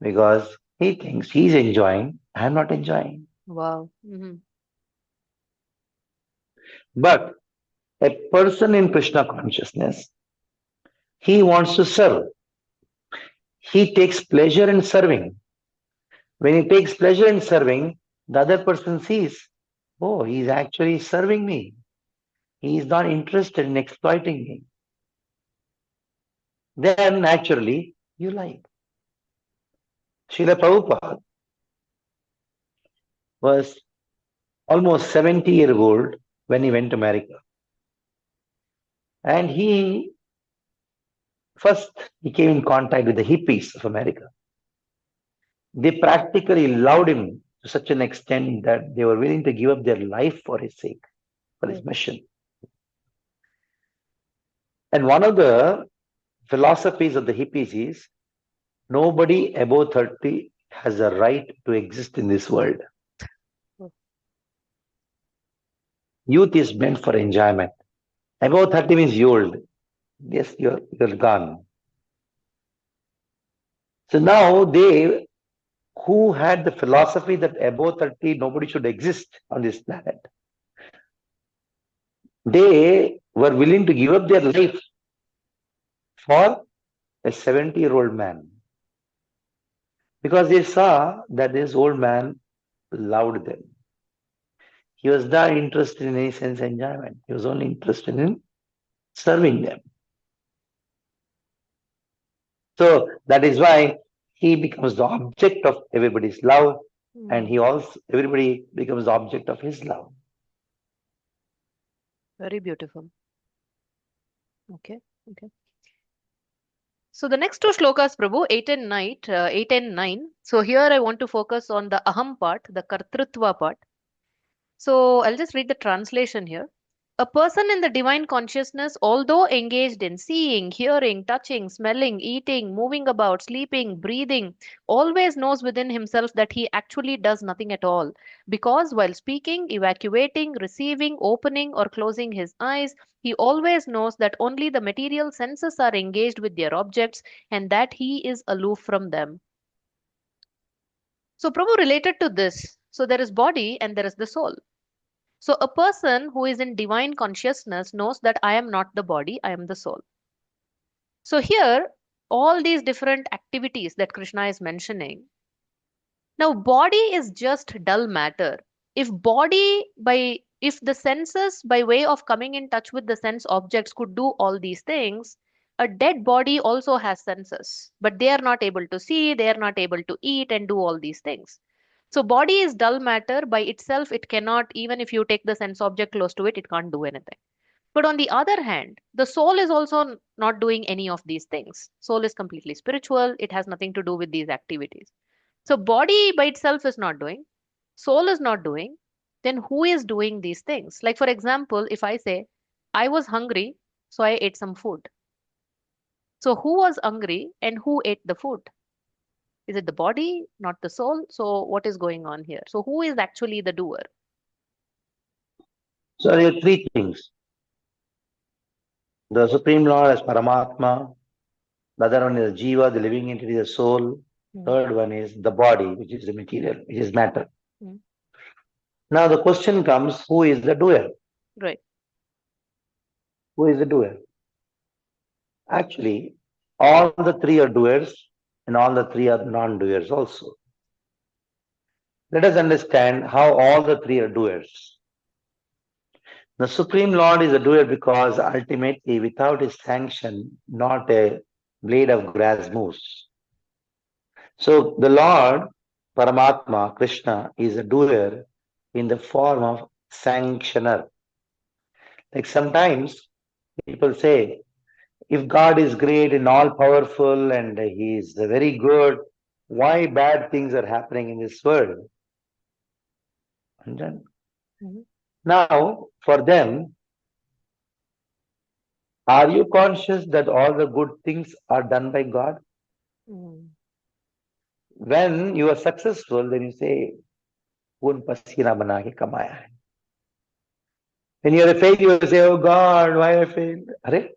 because he thinks he's enjoying, I'm not enjoying. Wow. Hmm. But a person in Krishna consciousness, he wants to serve. He takes pleasure in serving. When he takes pleasure in serving, the other person sees, oh, he's actually serving me. He is not interested in exploiting me. Then naturally, you like. Srila Prabhupada was almost 70-year old when he went to America. And he came in contact with the hippies of America. They practically loved him to such an extent that they were willing to give up their life for his sake, for his Oh. mission. And one of the philosophies of the hippies is nobody above 30 has a right to exist in this world. Oh. Youth is meant for enjoyment. Above 30 means you're old. Yes, you're gone. So now they who had the philosophy that above 30 nobody should exist on this planet, they were willing to give up their life for a 70-year-old man because they saw that this old man loved them. He was not interested in any sense enjoyment. He was only interested in serving them. So that is why he becomes the object of everybody's love, and Mm. he also everybody becomes the object of his love. Very beautiful. Okay. Okay. So the next two shlokas, Prabhu, 8 and 9. So here I want to focus on the aham part, the kartrutva part. So I'll just read the translation here. A person in the divine consciousness, although engaged in seeing, hearing, touching, smelling, eating, moving about, sleeping, breathing, always knows within himself that he actually does nothing at all. Because while speaking, evacuating, receiving, opening, or closing his eyes, he always knows that only the material senses are engaged with their objects and that he is aloof from them. So, Prabhu, related to this, so there is body and there is the soul. So, a person who is in divine consciousness knows that I am not the body, I am the soul. So, here, all these different activities that Krishna is mentioning. Now, body is just dull matter. If the senses, by way of coming in touch with the sense objects, could do all these things, a dead body also has senses, but they are not able to see, they are not able to eat and do all these things. So, body is dull matter by itself. It cannot, even if you take the sense object close to it, it can't do anything. But on the other hand, the soul is also not doing any of these things. Soul is completely spiritual, it has nothing to do with these activities. So, body by itself is not doing, soul is not doing, then who is doing these things? Like, for example, if I say, I was hungry, so I ate some food. So, who was hungry and who ate the food? Is it the body, not the soul? So, what is going on here? So, who is actually the doer? So there are three things. The Supreme Lord as Paramatma, the other one is Jiva, the living entity, the soul. Mm, Third one is the body, which is the material, which is matter. mm, Now the question comes, who is the doer? right. Who is the doer? Actually, all the three are doers and all the three are non-doers also. Let us understand how all the three are doers. The Supreme Lord is a doer because ultimately, without his sanction, not a blade of grass moves. So the Lord, Paramatma, Krishna, is a doer in the form of sanctioner. Like sometimes people say, if God is great and all powerful and he is very good, why bad things are happening in this world? And then, Mhm, now, for them, are you conscious that all the good things are done by God? mm, When you are successful, then you say, "Un pasina bana ke kamaya hai." When you are a failure, you say, "Oh God, why I failed?" Arre,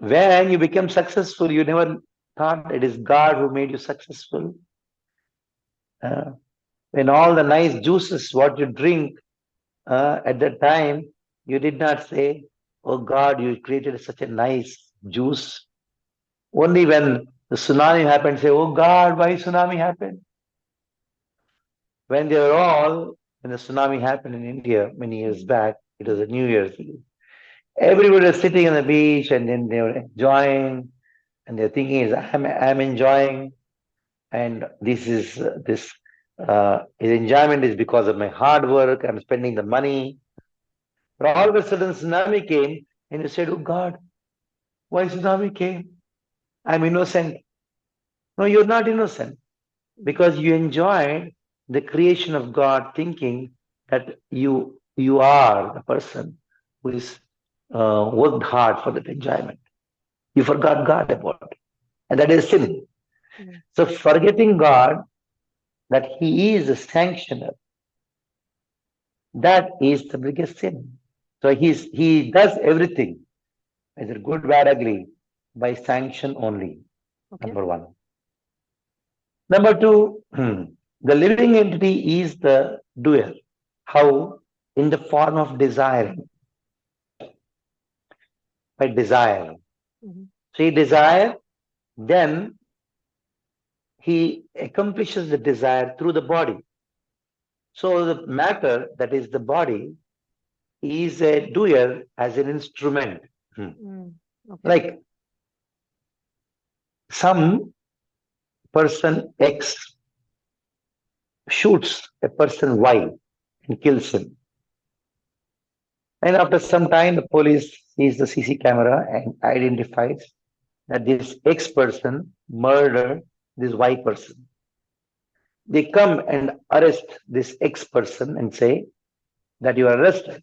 when you become successful, you never thought it is God who made you successful. Uh, when all the nice juices, what you drink at that time, you did not say, "Oh God, you created such a nice juice." Only when the tsunami happened, say, "Oh God, why tsunami happened?" When they were all, when the tsunami happened in India many years mhm, back, it was a mhm, New Year's Eve. Everybody was sitting on the beach and then they were enjoying, and their thinking is, I'm enjoying, and his enjoyment is because of my hard work. I'm spending the money. But all of a sudden, tsunami came, and you said, "Oh God, why tsunami came? I'm innocent." No, you're not innocent mhm, because you enjoyed the creation of God, thinking that you are the person who is worked hard for that enjoyment. You forgot God about it, and that is sin. mhm, So forgetting God, that He is a sanctioner, that is the biggest sin. So he does everything, whether good, bad, ugly, by sanction only. okay. Number one. Number two, the living entity is the doer. How? In the form of desiring, by desire. Mhm, So he desire, then he accomplishes the desire through the body. So the matter, that is the body, is a doer as an instrument. mm, okay. Like some person X shoots a person Y and kills him. And after some time, the police sees the CC camera and identifies that this X person murdered this Y person. They come and arrest this X person and say that you are arrested,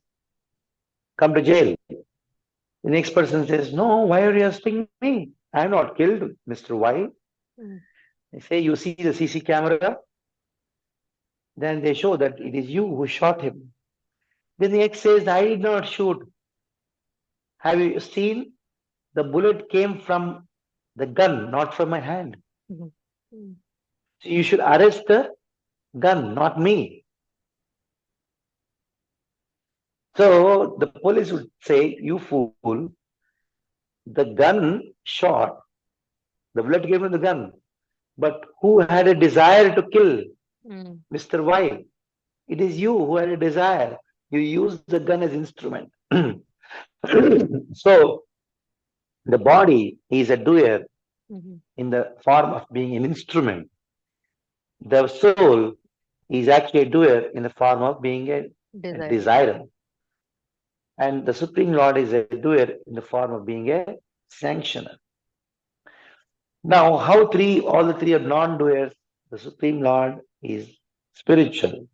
come to jail. The next person says, no, why are you arresting me? I am not killed Mr. Y. Mm. They say, you see the CC camera? Then they show that it is you who shot him. Then the X says, I did not shoot. Have you seen? The bullet came from the gun, not from my hand. Mhm. Mm. So you should arrest the gun, not me. So the police would say, you fool, the gun shot, the bullet came from the gun. But who had a desire to kill Mm. Mr. Y? It is you who had a desire. You used the gun as instrument. So the body is a doer Mhm. in the form of being an instrument. The soul is actually a doer in the form of being a Desire. desirer. And the Supreme Lord is a doer in the form of being a sanctioner. Now, how all the three are non-doers? The Supreme Lord is spiritual,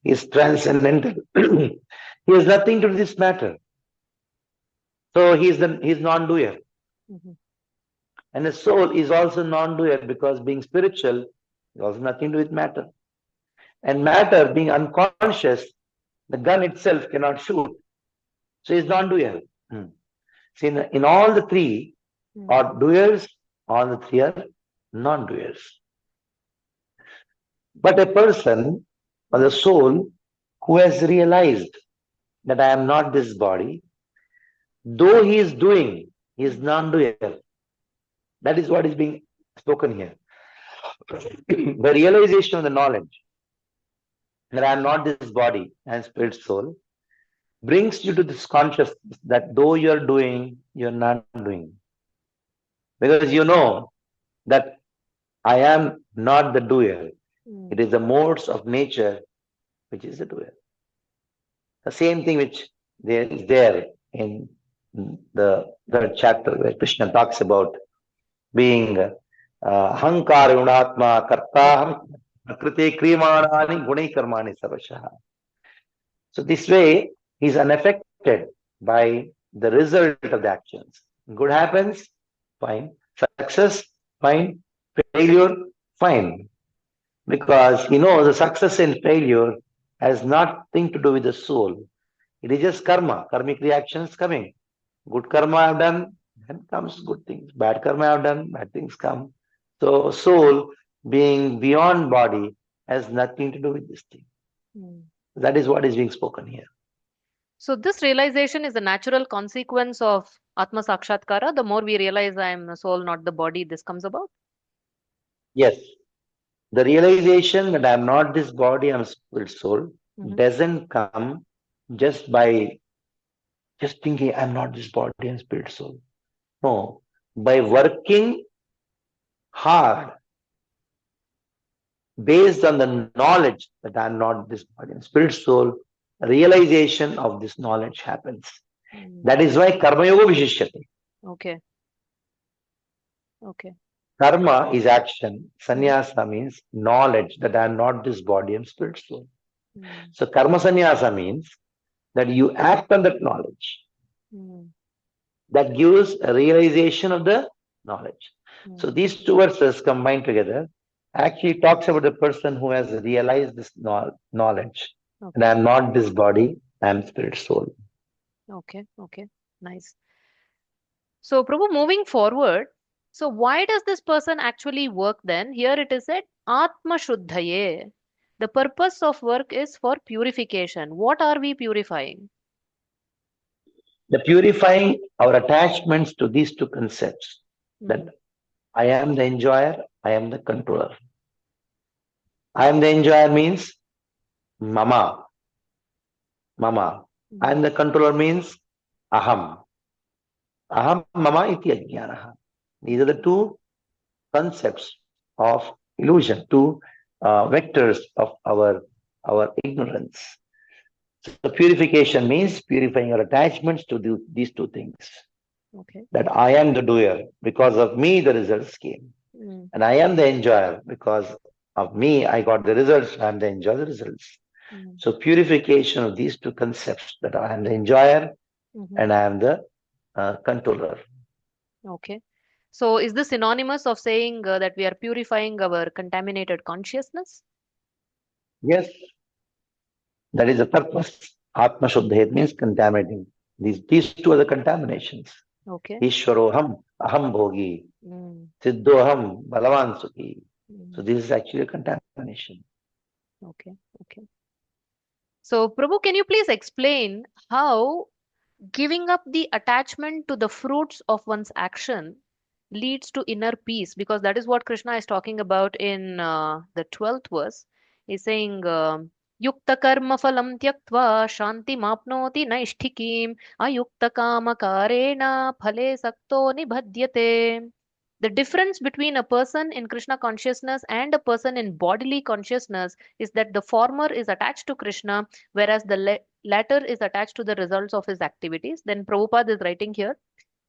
he is transcendental. He has nothing to do with this matter. So he's non-doer. Mhm. And the soul is also non-doer because being spiritual is also nothing to do with matter. And matter being unconscious, the gun itself cannot shoot. So he's non-doer. See, in all the three Mm. are doers, all the three are non-doers. But a person or the soul who has realized that I am not this body, though he is doing, he is non-doer. That is what is being spoken here. The realization of the knowledge that I am not this body and spirit soul brings you to this consciousness that though you are doing, you are not doing. Because you know that I am not the doer. Mm. It is the modes of nature which is the doer. The same thing which there is there in the third chapter where Krishna talks about being hankara unatma kartaham prakriti kriyamanani gunai karmani savashaha. So this way he is unaffected by the result of the actions. Good happens, fine. Success, fine. Failure, fine. Because he knows the success and failure has nothing to do with the soul. It is just karma, karmic reactions coming. Good karma I have done, then comes good things. Bad karma I have done, bad things come. So soul being beyond body has nothing to do with this thing. Mm. That is what is being spoken here. So this realization is a natural consequence of Atma Sakshatkara. The more we realize I am the soul, not the body, this comes about. Yes, the realization that I am not this body, I am spirit soul, Mhm. doesn't come just by just thinking I am not this body, I am spirit soul. No, by working hard based on the knowledge that I am not this body and spirit soul, realization of this knowledge happens. Mm. That is why karma yoga vishishyate. Okay. Okay. Karma is action. Mm. Sannyasa means knowledge that I am not this body and spirit soul. Mm. So karma sannyasa means that you act on that knowledge. Mm. That gives a realization of the knowledge. So Mm. these two verses combined together actually talks about the person who has realized this knowledge. And I Okay. am not this body, I am spirit soul. Okay. Okay. Nice. So, Prabhu, moving forward, so why does this person actually work then? Here it is said, Atma Shuddhaye. The purpose of work is for purification. What are we purifying? The purifying our attachments to these two concepts that Mm. I am the enjoyer, I am the controller. I am the enjoyer means mama, mama. I Mm. am the controller means aham. Aham mama iti ajnanaha. These are the Okay. two concepts of illusion, two vectors of our ignorance. So purification means purifying our attachments to these two things. Okay. That I am the doer, because of me the results came. Mm. And I am the enjoyer, because of me I got the results, I am the enjoyer of the results. Mm. So purification of these two concepts, that I am the enjoyer Mhm. and I am the controller. Okay. So is this synonymous of saying that we are purifying our contaminated consciousness? Yes, that is the purpose. Atma Shuddha, it means contaminating. These two are the contaminations. Okay. Ishwaroham, Aham Bhogi, Mm. Siddhoham, Balavan Sukhi. So Mm. this is actually a contamination. Okay. Okay. So, Prabhu, can you please explain how giving up the attachment to the fruits of one's action leads to inner peace? Because that is what Krishna is talking about in the 12th verse. He's saying, Yukta karma phalam tyaktva shanti mapnoti naishtikim ayukta kama karena phale sakto nibhadyate. The difference between a person in Krishna consciousness and a person in bodily consciousness is that the former is attached to Krishna, whereas the latter is attached to the results of his activities. Then Prabhupada is writing here,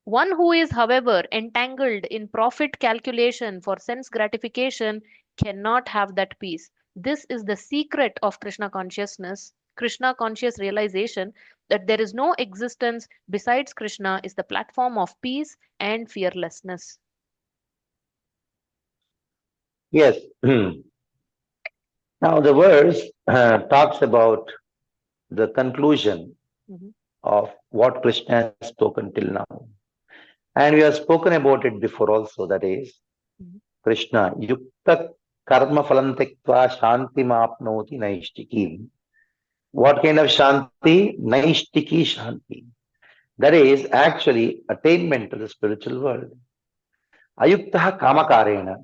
one who is, however, entangled in profit calculation for sense gratification cannot have that peace. This is the secret of Krishna consciousness. Krishna conscious realization that there is no existence besides Krishna is the platform of peace and fearlessness. Yes. Now the verse talks about the conclusion Mhm, of what Krishna has spoken till now. And we have spoken about it before also, that is, mhm, Krishna, yukta karma phalam tektva shanti mapnoti naishtikim. What kind of shanti? Naishtiki shanti. That is actually attainment to the spiritual world. Ayuktaha kamakarena,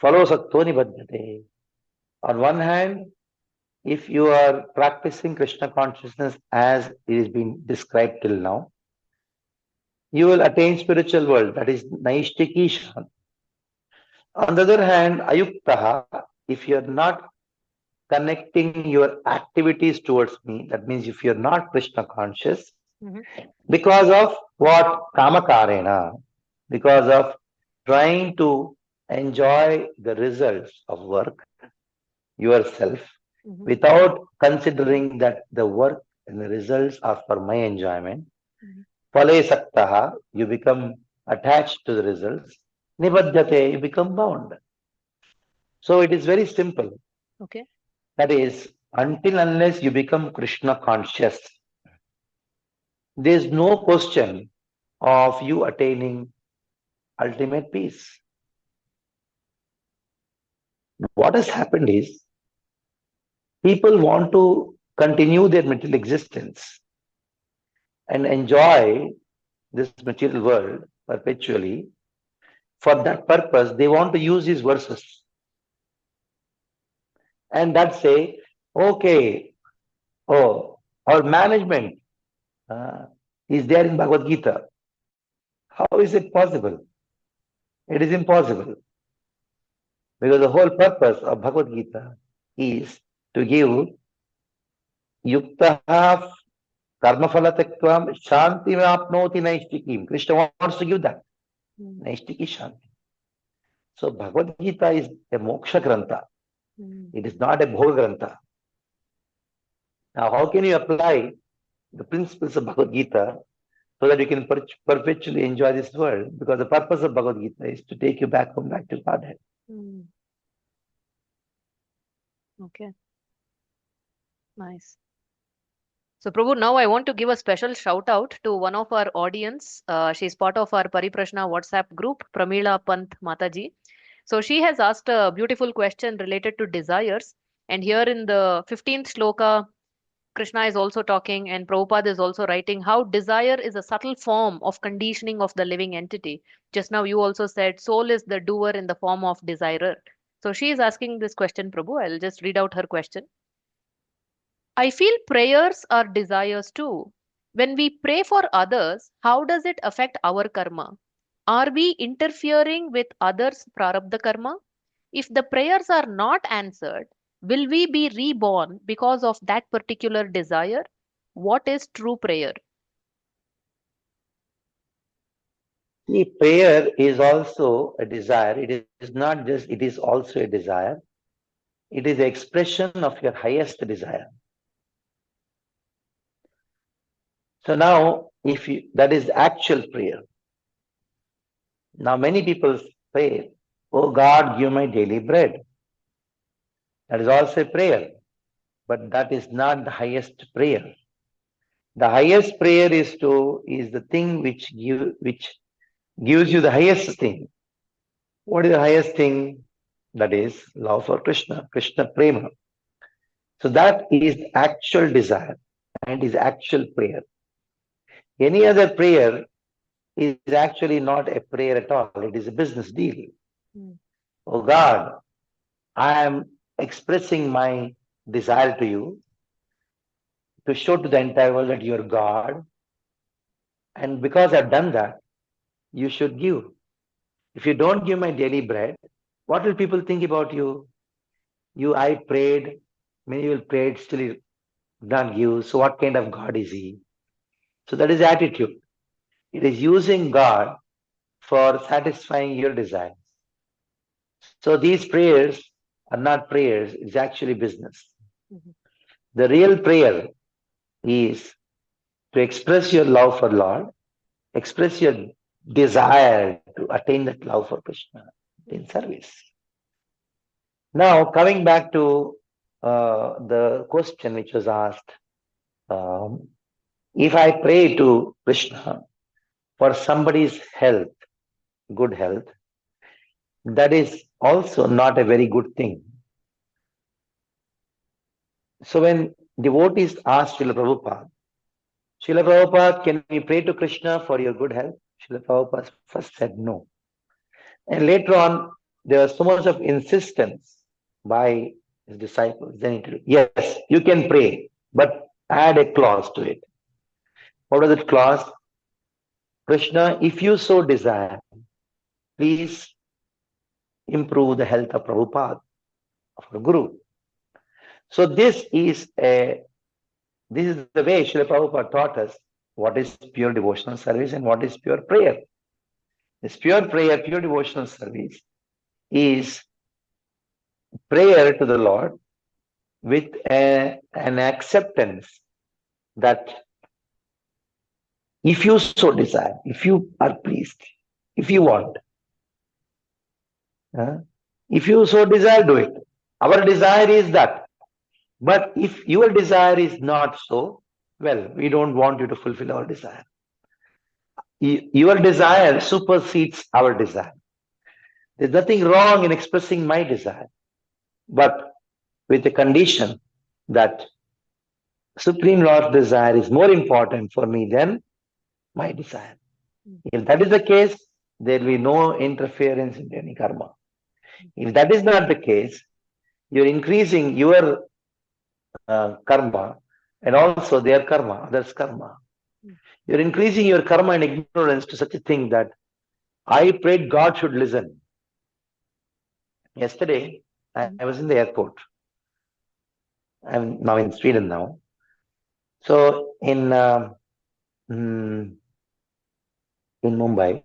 phalo sakto nibhadyate. On one hand, if you are practicing Krishna consciousness as it is being described till now, you will attain spiritual world. That is naishtiki shanti. On the other hand, ayuktaha, if you are not connecting your activities towards me, that means if you are not Krishna conscious, mhm, because of what? Kamakarena, because of trying to enjoy the results of work yourself mhm, without considering that the work and the results are for my enjoyment. mhm. Phale saktaha, you become attached to the results. Nibhadyate, you become bound. So it is very simple. Okay. That is, until unless you become Krishna conscious, there is no question of you attaining ultimate peace. What has happened is people want to continue their material existence and enjoy this material world perpetually. For that purpose, they want to use these verses and that say, okay, oh, our management uh, is there in Bhagavad Gita. How is it possible? It is impossible because the whole purpose of Bhagavad Gita is to give yukta karmaphala tektvam shanti apnoti naishtikim. Krishna wants to give that. Mm, Naishtiki shanti. So Bhagavad Gita is a moksha grantha. mm. It is not a bhoga grantha. Now, how can you apply the principles of Bhagavad Gita so that you can perpetually enjoy this world? Because the purpose of Bhagavad Gita is to take you back home, back to Godhead. Mm. Okay. Nice. So, Prabhu, now I want to give a special shout out to one of our audience. She's part of our Pariprashna WhatsApp group, Pramila Pant Mataji. So, she has asked a beautiful question related to desires. And here in the 15th shloka, Krishna is also talking, and Prabhupada is also writing how desire is a subtle form of conditioning of the living entity. Just now, you also said soul is the doer in the form of desirer. So, she is asking this question, Prabhu. I'll just read out her question. I feel prayers are desires too. When we pray for others, how does it affect our karma? Are we interfering with others' prarabdha karma? If the prayers are not answered, will we be reborn because of that particular desire? What is true prayer? See, prayer is also a desire. It is not just, it is also a desire. It is the expression of your highest desire. So now, if you, that is actual prayer. Now, many people pray, "Oh God, give my daily bread." That is also a prayer, but that is not the highest prayer. The highest prayer is the thing which gives you the highest thing. What is the highest thing? That is love for Krishna, Krishna prema. So that is actual desire and is actual prayer. Any other prayer is actually not a prayer at all. It is a business deal. Mm. Oh God, I am expressing my desire to you to show to the entire world that you are God. And because I've done that, you should give. If you don't give my daily bread, what will people think about you? I prayed, many will prayed, still he not give. So what kind of God is he? So that is attitude. It is using God for satisfying your desires. So these prayers are not prayers, it's actually business. Mhm. The real prayer is to express your love for Lord, express your desire to attain that love for Krishna in service. Now, coming back to the question which was asked, um, if I pray to Krishna for somebody's health, good health, that is also not a very good thing. So when devotees asked Srila Prabhupada, can we pray to Krishna for your good health? Srila Prabhupada first said no. And later on, there was so much of insistence by his disciples. Then he told, yes, you can pray, but add a clause to it. What was that clause? Krishna, if you so desire, please improve the health of Prabhupada, of our Guru. So this is the way Srila Prabhupada taught us what is pure devotional service and what is pure prayer. This pure prayer, pure devotional service is prayer to the Lord with an acceptance that if you so desire, if you are pleased, if you want, if you so desire, do it. Our desire is that. But if your desire is not so, well, we don't want you to fulfill our desire. Your desire supersedes our desire. There's nothing wrong in expressing my desire, but with the condition that Supreme Lord's desire is more important for me than my desire. If that is the case, there will be no interference in any karma. If that is not the case, you're increasing your karma and also their karma, others' karma. You're increasing your karma and ignorance to such a thing that I prayed God should listen. Yesterday, I was in the airport. I'm now in Sweden now. So in Mumbai,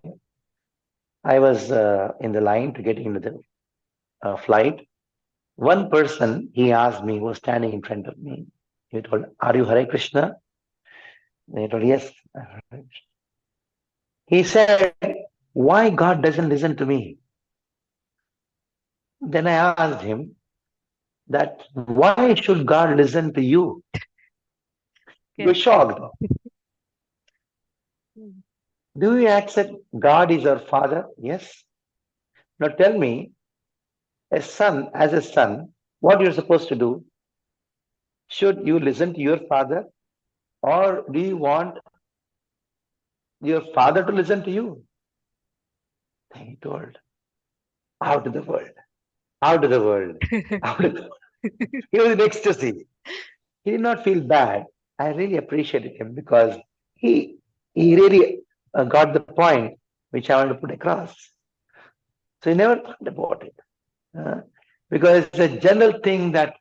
I was in the line to get into the flight. One person, he asked me, was standing in front of me. He told, "Are you Hare Krishna?" And I told, "Yes." He said, "Why God doesn't listen to me?" Then I asked him that, "Why should God listen to you?" He was Okay. shocked. Mm. Do you accept God is our Father? Yes. Now tell me, as a son, what you're supposed to do? Should you listen to your father, or do you want your father to listen to you? Then he told, out of the world, out of the world, out of the world. He was in ecstasy. He did not feel bad. I really appreciated him because he he really got the point which I want to put across. So he never thought about it. Uh, because it's a general thing that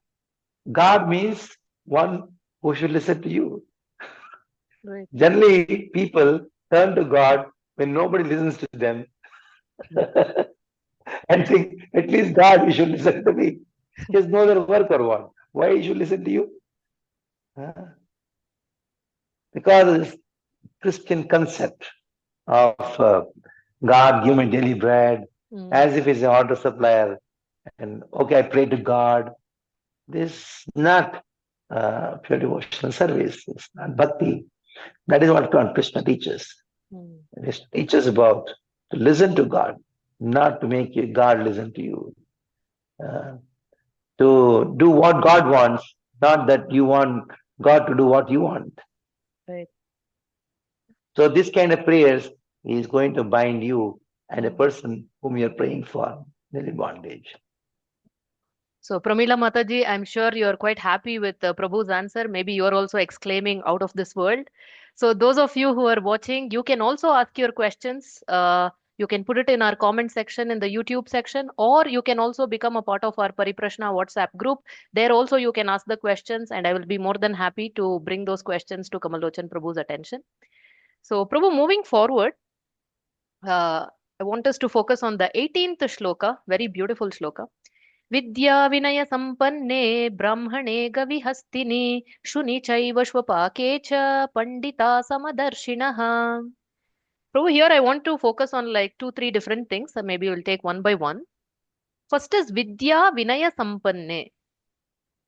God means one who should listen to you. Right. Generally, people turn to God when nobody listens to them and think, at least God, you should listen to me. He has no other work or what? Why he should listen to you? Uh, because of this Christian concept of God give me daily bread Mm. as if he's an order supplier. And okay, I pray to God. This is not pure devotional service. It's not bhakti. That is what Krishna teaches. Mm. It teaches about to listen to God, not to make God listen to you. Uh, to do what God wants, not that you want God to do what you want. Right. So this kind of prayers is going to bind you and a Mm. person whom you're praying for in bondage. So, Pramila Mataji, I'm sure you're quite happy with Prabhu's answer. Maybe you're also exclaiming out of this world. So, those of you who are watching, you can also ask your questions. You can put it in our comment section in the YouTube section, or you can also become a part of our Pariprashna WhatsApp group. There also you can ask the questions, and I will be more than happy to bring those questions to Kamalochan Prabhu's attention. So, Prabhu, moving forward, I want us to focus on the 18th shloka, very beautiful shloka. विद्या विनय संपन्ने ब्राह्मणे गविहस्तिनि शुनि चैव श्वपाके च Pandita समदर्शिनः. Prabhu, here I want to focus on like two, three different things. So maybe we'll take one by one. First is Vidya Vinaya Sampanne.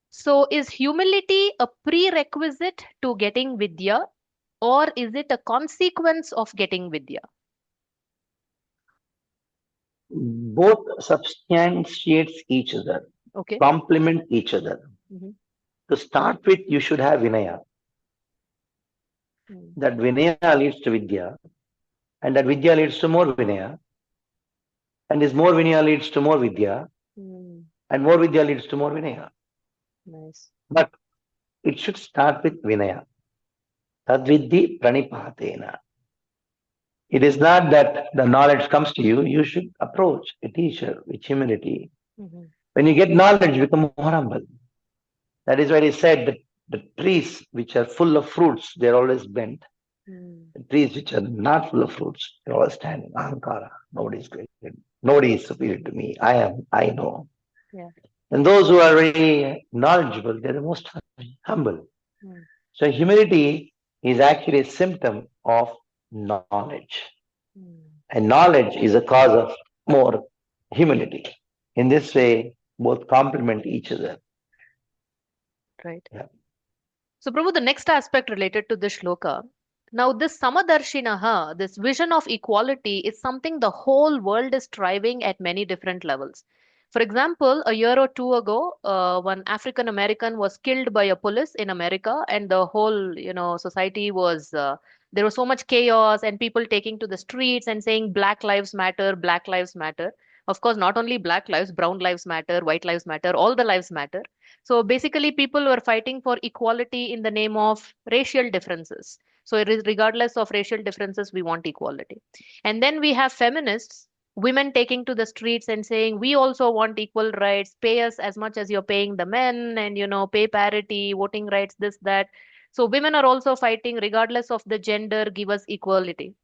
So is humility a prerequisite to getting Vidya, or is it a consequence of getting Vidya? Both substantiates each other, Okay. complement each other. Mhm. To start with, you should have Vinaya. Mm. That Vinaya leads to Vidya, and that Vidya leads to more Vinaya, and this more Vinaya leads to more Vidya, Mm. and more Vidya leads to more Vinaya. Nice. But it should start with Vinaya. Tadvidhi pranipatena. It is not that the knowledge comes to you, you should approach a teacher with humility. Mhm. When you get knowledge, you become more humble. That is why it is said that the trees which are full of fruits, they're always bent. Mm. The trees which are not full of fruits, they're always standing. Ahankara. Nobody is greater. Nobody is superior to me. I am, I know. Yeah. And those who are very knowledgeable, they're the most humble. Mm. So humility is actually a symptom of knowledge. Mm. And knowledge is a cause of more humility. In this way, both complement each other. Right. Yeah. So, Prabhu, the next aspect related to this shloka. Now, this Samadarshinaha, this vision of equality, is something the whole world is striving at many different levels. For example, a year or two ago, one African American was killed by a police in America, and the whole, society was there was so much chaos, and people taking to the streets and saying Black Lives Matter, Black Lives Matter. Of course, not only Black lives, Brown Lives Matter, White Lives Matter, all the lives matter. So basically, people were fighting for equality in the name of racial differences. So it is regardless of racial differences, we want equality. And then we have feminists, women taking to the streets and saying, we also want equal rights, pay us as much as you're paying the men, and pay parity, voting rights, this, that. So women are also fighting regardless of the gender, give us equality.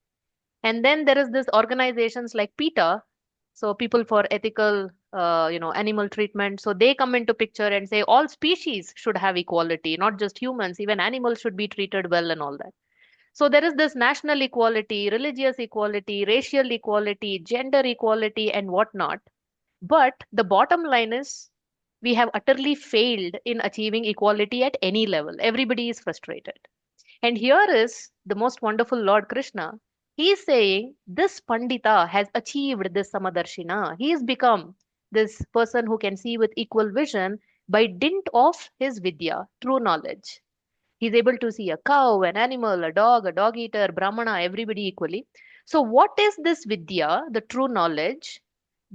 And then there is this organizations like PETA, so people for ethical animal treatment, so they come into picture and say all species should have equality, not just humans, even animals should be treated well and all that. So there is this national equality, religious equality, racial equality, gender equality, and whatnot. But the bottom line is we have utterly failed in achieving equality at any level. Everybody is frustrated. And here is the most wonderful Lord Krishna. He is saying this Pandita has achieved this Samadarshina. He has become this person who can see with equal vision by dint of his Vidya, true knowledge. He's able to see a cow, an animal, a dog eater, Brahmana, everybody equally. So, what is this Vidya, the true knowledge,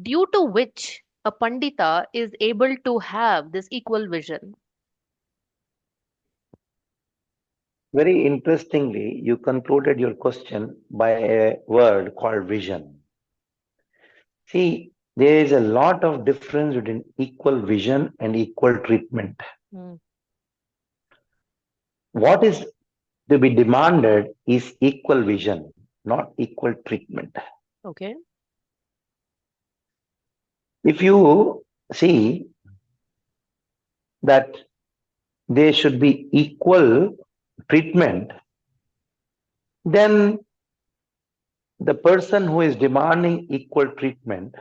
due to which a Pandita is able to have this equal vision? Very interestingly, you concluded your question by a word called vision. See, there is a lot of difference between equal vision and equal treatment. Mm. What is to be demanded is equal vision, not equal treatment. Okay. If you see that there should be equal treatment, then the person who is demanding equal treatment,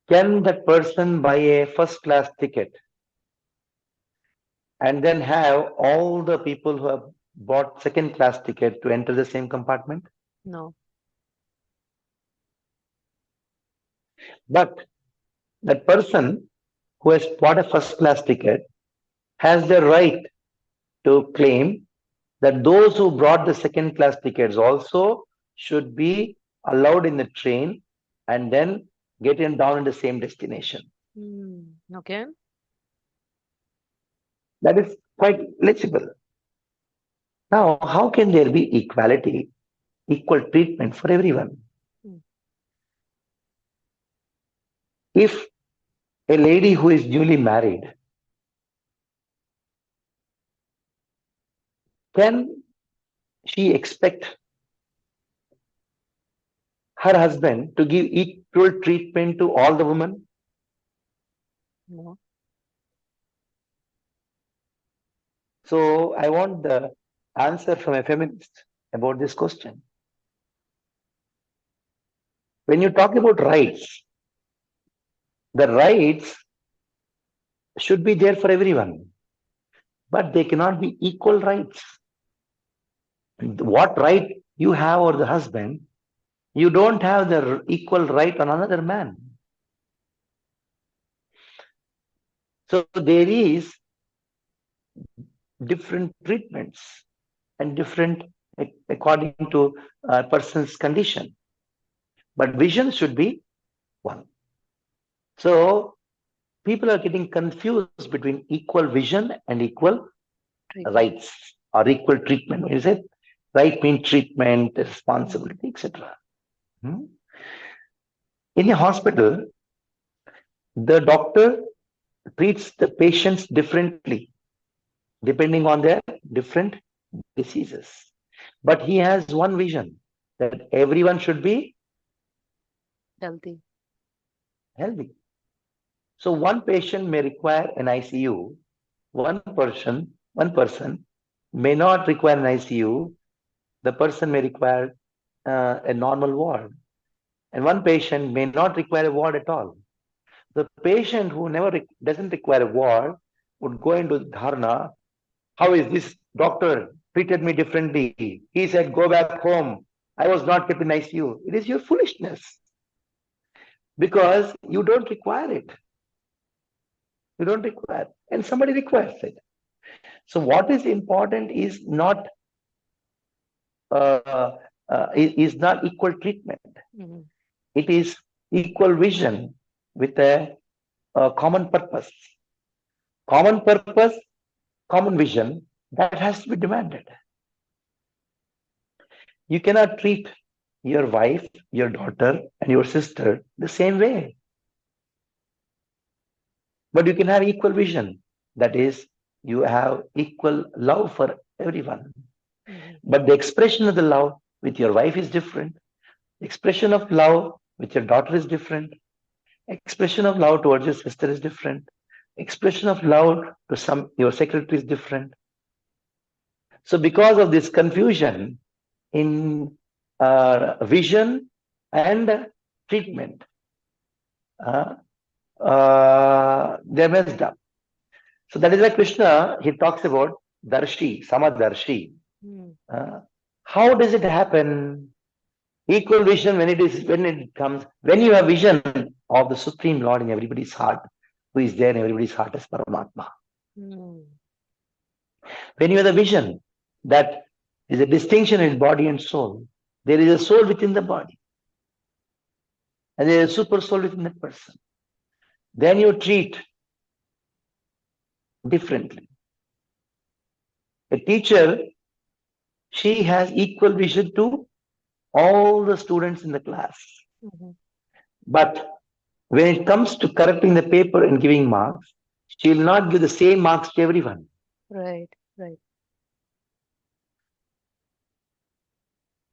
can that person buy a first class ticket and then have all the people who have bought second class ticket to enter the same compartment? No. But that person who has bought a first class ticket has the right to claim that those who brought the second class tickets also should be allowed in the train and then get in down in the same destination. Okay. That is quite legible. Now, how can there be equality, equal treatment for everyone? Mm. If a lady who is newly married, can she expect her husband to give equal treatment to all the women? No. So I want the answer from a feminist about this question. When you talk about rights, the rights should be there for everyone, but they cannot be equal rights. What right you have over the husband, you don't have the equal right on another man. So there is different treatments and different according to a person's condition. But vision should be one. So people are getting confused between equal vision and equal Treatment. rights or equal treatment. What is it? Right means treatment, responsibility, etc. In a hospital, the doctor treats the patients differently depending on their different diseases. But he has one vision that everyone should be Healthy. healthy. So one patient may require an ICU, one person may not require an ICU, the person may require a normal ward. And one patient may not require a ward at all. The patient who never doesn't require a ward would go into dharna. How is this doctor treated me differently? He said, go back home. I was not kept in ICU. It is your foolishness because you don't require it. You don't require, and somebody requires it. So what is important is not is not equal treatment. Mm-hmm. It is equal vision with a common purpose. Common purpose, common vision, that has to be demanded. You cannot treat your wife, your daughter, and your sister the same way. But you can have equal vision. That is, you have equal love for everyone. Mm-hmm. But the expression of the love with your wife is different. The expression of love with your daughter is different. Expression of love towards your sister is different. Expression of love to some your secretary is different. So because of this confusion in vision and treatment, they're messed up. So that is why Krishna, he talks about Darshi, Samadarshi. How does it happen? Equal vision when you have vision of the Supreme Lord in everybody's heart, who is there in everybody's heart as Paramatma. When you have the vision that is a distinction in body and soul, there is a soul within the body, and there is a super soul within that person. Then you treat differently. A teacher, she has equal vision to all the students in the class. But when it comes to correcting the paper and giving marks, she will not give the same marks to everyone. Right, right.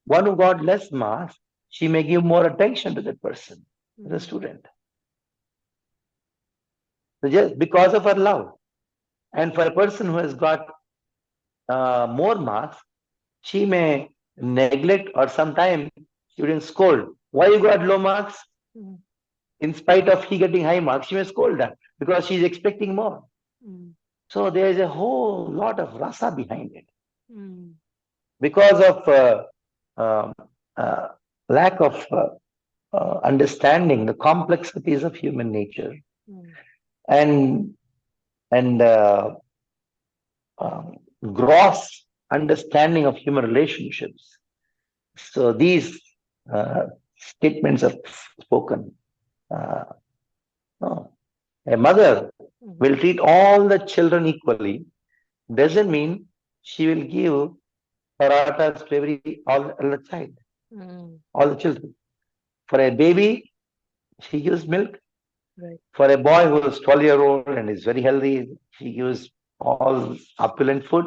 One who got less marks, she may give more attention to that person, to the student. So just because of her love. And for a person who has got more marks, she may neglect or sometimes she will scold. Why you got low marks? Mm. In spite of he getting high marks, she may scold her because she's expecting more. Mm. So there is a whole lot of rasa behind it. Mm. Because of um, uh, lack of understanding the complexities of human nature Mm. and and um, gross understanding of human relationships. So these statements are spoken. Uh, no. A mother will treat all the children equally. Doesn't mean she will give paratas to all the child, Mm. all the children. For a baby, she gives milk. Right. For a boy who is 12-year-old and is very healthy, she gives all opulent food.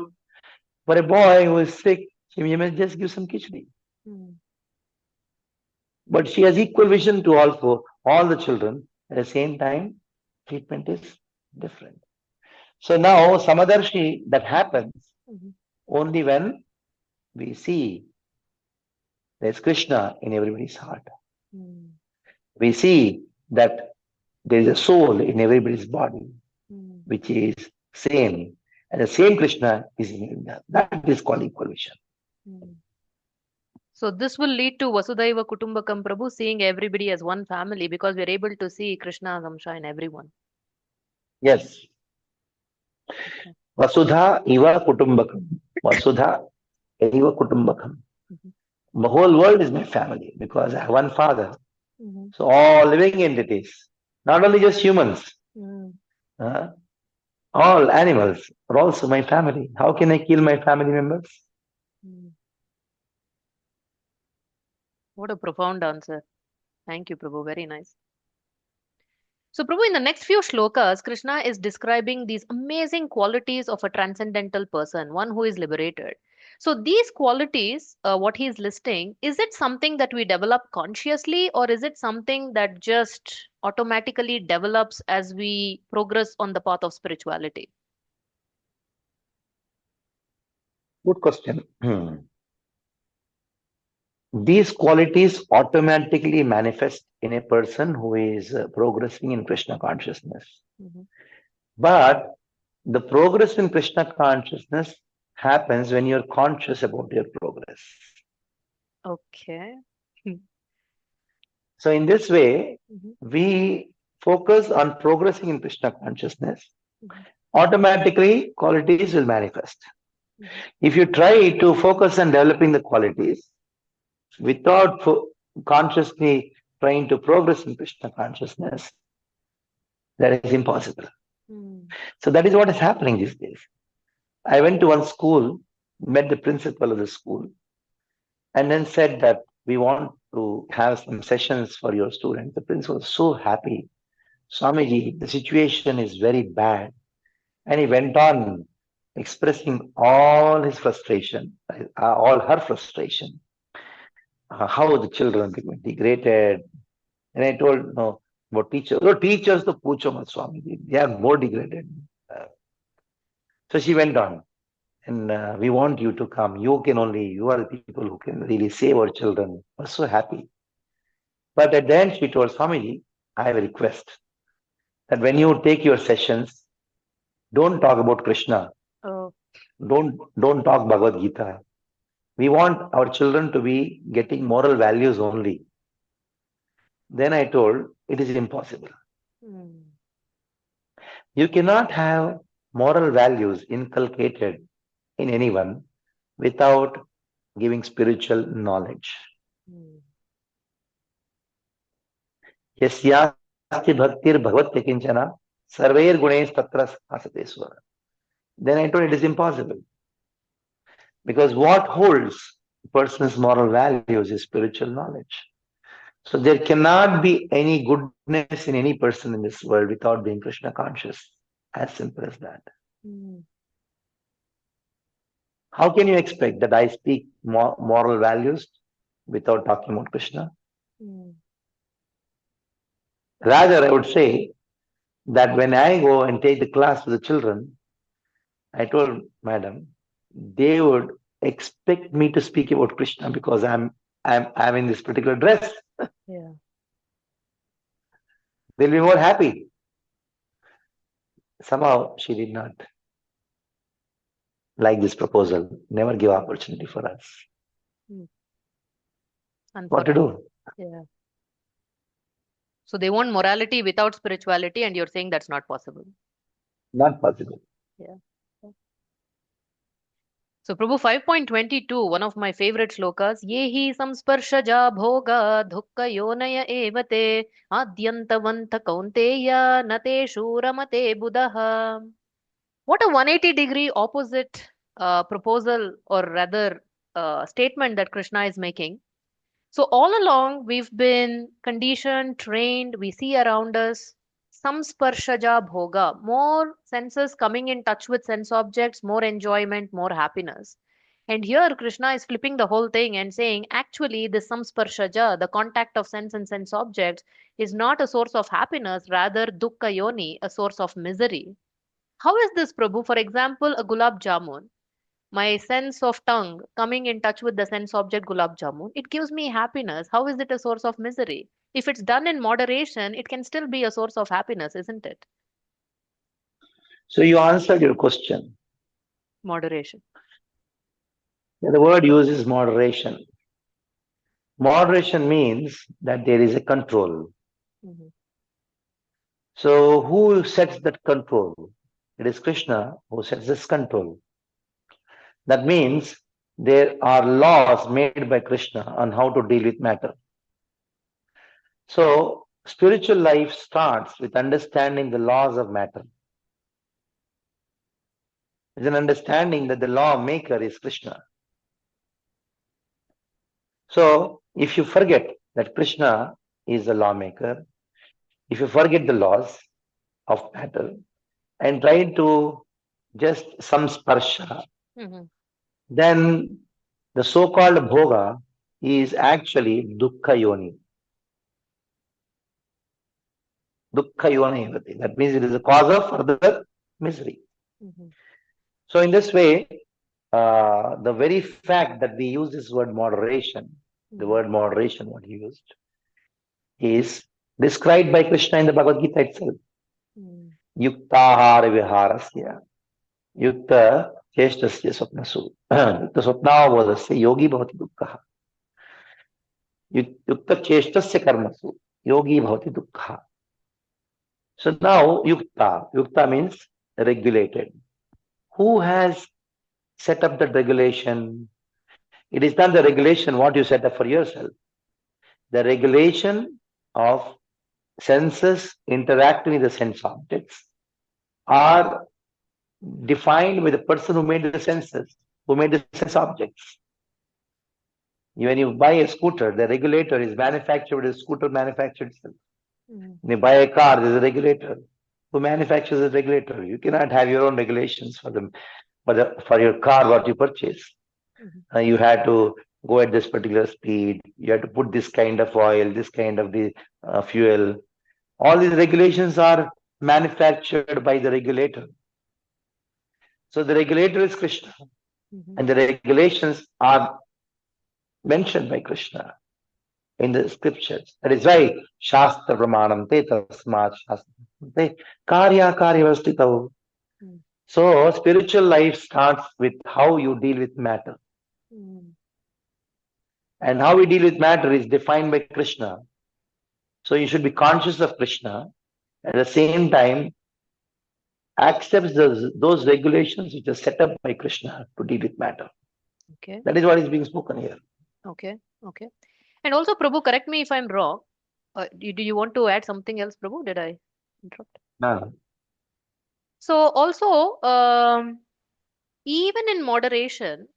For a boy who is sick, she may just give some khichdi. Mm. But she has equal vision to all the children. At the same time, treatment is different. So now Samadarshi that happens Mhm. only when we see there's Krishna in everybody's heart. Mm. We see that there is a soul in everybody's body, Mm. which is same. And the same Krishna is in India. That is called equal vision. Mm. So this will lead to Vasudhaiva Kutumbakam Prabhu seeing everybody as one family because we're able to see Krishna's Amsha in everyone. Yes. Okay. Vasudha Iva Kutumbakam. Vasudha Eva Kutumbakam. Mhm. The whole world is my family because I have one father. Mhm. So all living entities, not only just humans, Mm. uh, all animals are also my family. How can I kill my family members? Mm. What a profound answer. Thank you, Prabhu. Very nice. So, Prabhu, in the next few shlokas, Krishna is describing these amazing qualities of a transcendental person, one who is liberated. So, these qualities, what he is listing, is it something that we develop consciously, or is it something that just automatically develops as we progress on the path of spirituality? Good question. These qualities automatically manifest in a person who is progressing in Krishna consciousness. Mhm. But the progress in Krishna consciousness happens when you're conscious about your progress. Okay. So, in this way, Mhm. we focus on progressing in Krishna consciousness. Mhm. Automatically, qualities will manifest. Mhm. If you try to focus on developing the qualities without consciously trying to progress in Krishna consciousness, that is impossible. Mm. So that is what is happening these days. I went to one school, met the principal of the school, and then said that we want to have some sessions for your students. The principal was so happy. Swamiji, the situation is very bad. And he went on expressing all his frustration, all her frustration, how the children become degraded. And I told, no, about teachers. No, teachers, the pucho mat Swamiji, they are more degraded. Uh, so she went on. And we want you to come. You are the people who can really save our children. I was so happy. But at the end, she told Swamiji, I have a request that when you take your sessions, don't talk about Krishna. Oh. Don't talk Bhagavad Gita. We want our children to be getting moral values only. Then I told, it is impossible. Mm. You cannot have moral values inculcated in anyone without giving spiritual knowledge. Mm. यस्यास्ति भक्तिर्भगवत्य किंचन सर्वैर्गुणैः तत्र भासते स्वर. Then I told it is impossible because what holds a person's moral values is spiritual knowledge. So there cannot be any goodness in any person in this world without being Krishna conscious. As simple as that. Mm. How can you expect that I speak moral values without talking about Krishna? Mm. Rather, I would say that when I go and take the class to the children, I told madam, they would expect me to speak about Krishna because I'm in this particular dress. Yeah. They'll be more happy. Somehow she did not like this proposal. Never give opportunity for us. Mm. What to Unfortunate. do? Yeah. So they want morality without spirituality, and you're saying that's not possible. Not possible. Yeah. So Prabhu 5.22, one of my favorite slokas, Yehi samsparshaja bhoga dhukka yonaya evate adyantavantha kaunteya nate shuramate buddha. What a 180-degree opposite proposal, or rather statement that Krishna is making. So all along, we've been conditioned, trained, we see around us samsparshaja bhoga, more senses coming in touch with sense objects, more enjoyment, more happiness. And here Krishna is flipping the whole thing and saying, actually, the samsparshaja, the contact of sense and sense objects, is not a source of happiness, rather dukkha yoni, a source of misery. How is this, Prabhu? For example, a gulab jamun, my sense of tongue coming in touch with the sense object gulab jamun, it gives me happiness. How is it a source of misery? If it's done in moderation, it can still be a source of happiness, isn't it? So you answered your question. Moderation. The word used is moderation. Moderation means that there is a control. Mhm. So who sets that control? It is Krishna who sets this control. That means there are laws made by Krishna on how to deal with matter. So spiritual life starts with understanding the laws of matter. It's an understanding that the law maker is Krishna. So if you forget that Krishna is the lawmaker, if you forget the laws of matter and try to just some sparsha, Mhm. then the so-called bhoga is actually dukkha yoni. Dukkha yoni. That means it is a cause of further misery. Mhm. So in this way, the very fact that we use this word moderation, the Mhm. word moderation, what he used, is described by Krishna in the Bhagavad Gita itself. Mhm. Yuktahara viharasya, yukta cheshtasya swapnasu, yukta swapnavabodhasya yogi bhavati dukkha, yukta cheshtasya karmasu, yogi bhavati dukkha. So now yukta means regulated. Who has set up that regulation? It is not the regulation what you set up for yourself. The regulation of senses interacting with the sense objects are defined by the person who made the senses, who made the sense objects. When you buy a scooter, the regulator is manufactured with the scooter manufactured itself. Mhm. When you buy a car, there's a regulator. Who manufactures the regulator? You cannot have your own regulations for them for your car what you purchase. Mhm. You had to go at this particular speed. You had to put this kind of oil, this kind of the fuel. All these regulations are manufactured by the regulator. So the regulator is Krishna, Mhm. and the regulations are mentioned by Krishna in the scriptures. That is why Shastra Pramanam Te Tasmat Shastra Te Karya Karyavastitav. Mhm. So spiritual life starts with how you deal with matter. Mhm. And how we deal with matter is defined by Krishna. So you should be conscious of Krishna. At the same time, accepts those regulations which are set up by Krishna to deal with matter. Okay. That is what is being spoken here. Okay. Okay. And also, Prabhu, correct me if I'm wrong. Do you want to add something else, Prabhu? Did I interrupt? No. So also, even in moderation,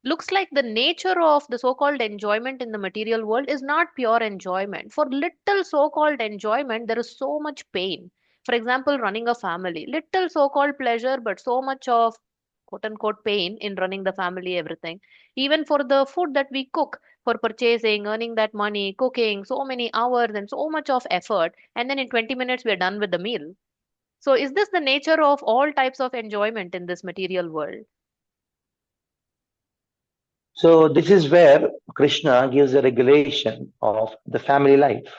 Looks like the nature of the so-called enjoyment in the material world is not pure enjoyment. For little so-called enjoyment, there is so much pain. For example, running a family, little so-called pleasure, but so much of quote unquote pain in running the family, everything. Even for the food that we cook, for purchasing, earning that money, cooking, so many hours and so much of effort, and then in 20 minutes we're done with the meal. So is this the nature of all types of enjoyment in this material world? So this is where Krishna gives a regulation of the family life,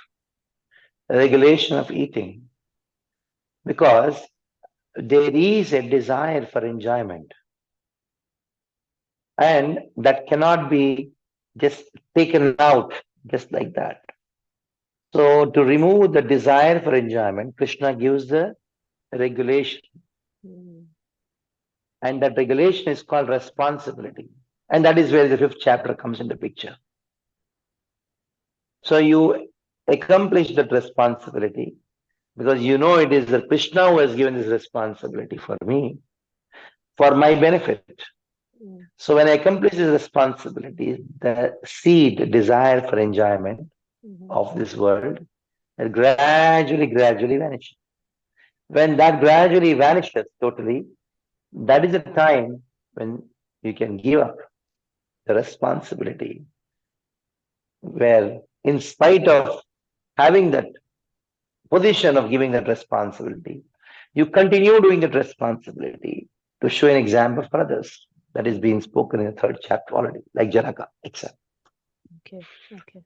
a regulation of eating, because there is a desire for enjoyment, and that cannot be just taken out just like that. So to remove the desire for enjoyment, Krishna gives the regulation, Mm, and that regulation is called responsibility. And that is where the fifth chapter comes into picture. So you accomplish that responsibility because you know it is the Krishna who has given this responsibility for me, for my benefit. mm, So when I accomplish this responsibility, the seed, desire for enjoyment mhm, of this world, it gradually vanishes. When that gradually vanishes totally, that is the time when you can give up the responsibility, where in spite of having that position of giving that responsibility, you continue doing that responsibility to show an example for others. That is being spoken in the third chapter already, like Janaka, etc. okay, okay,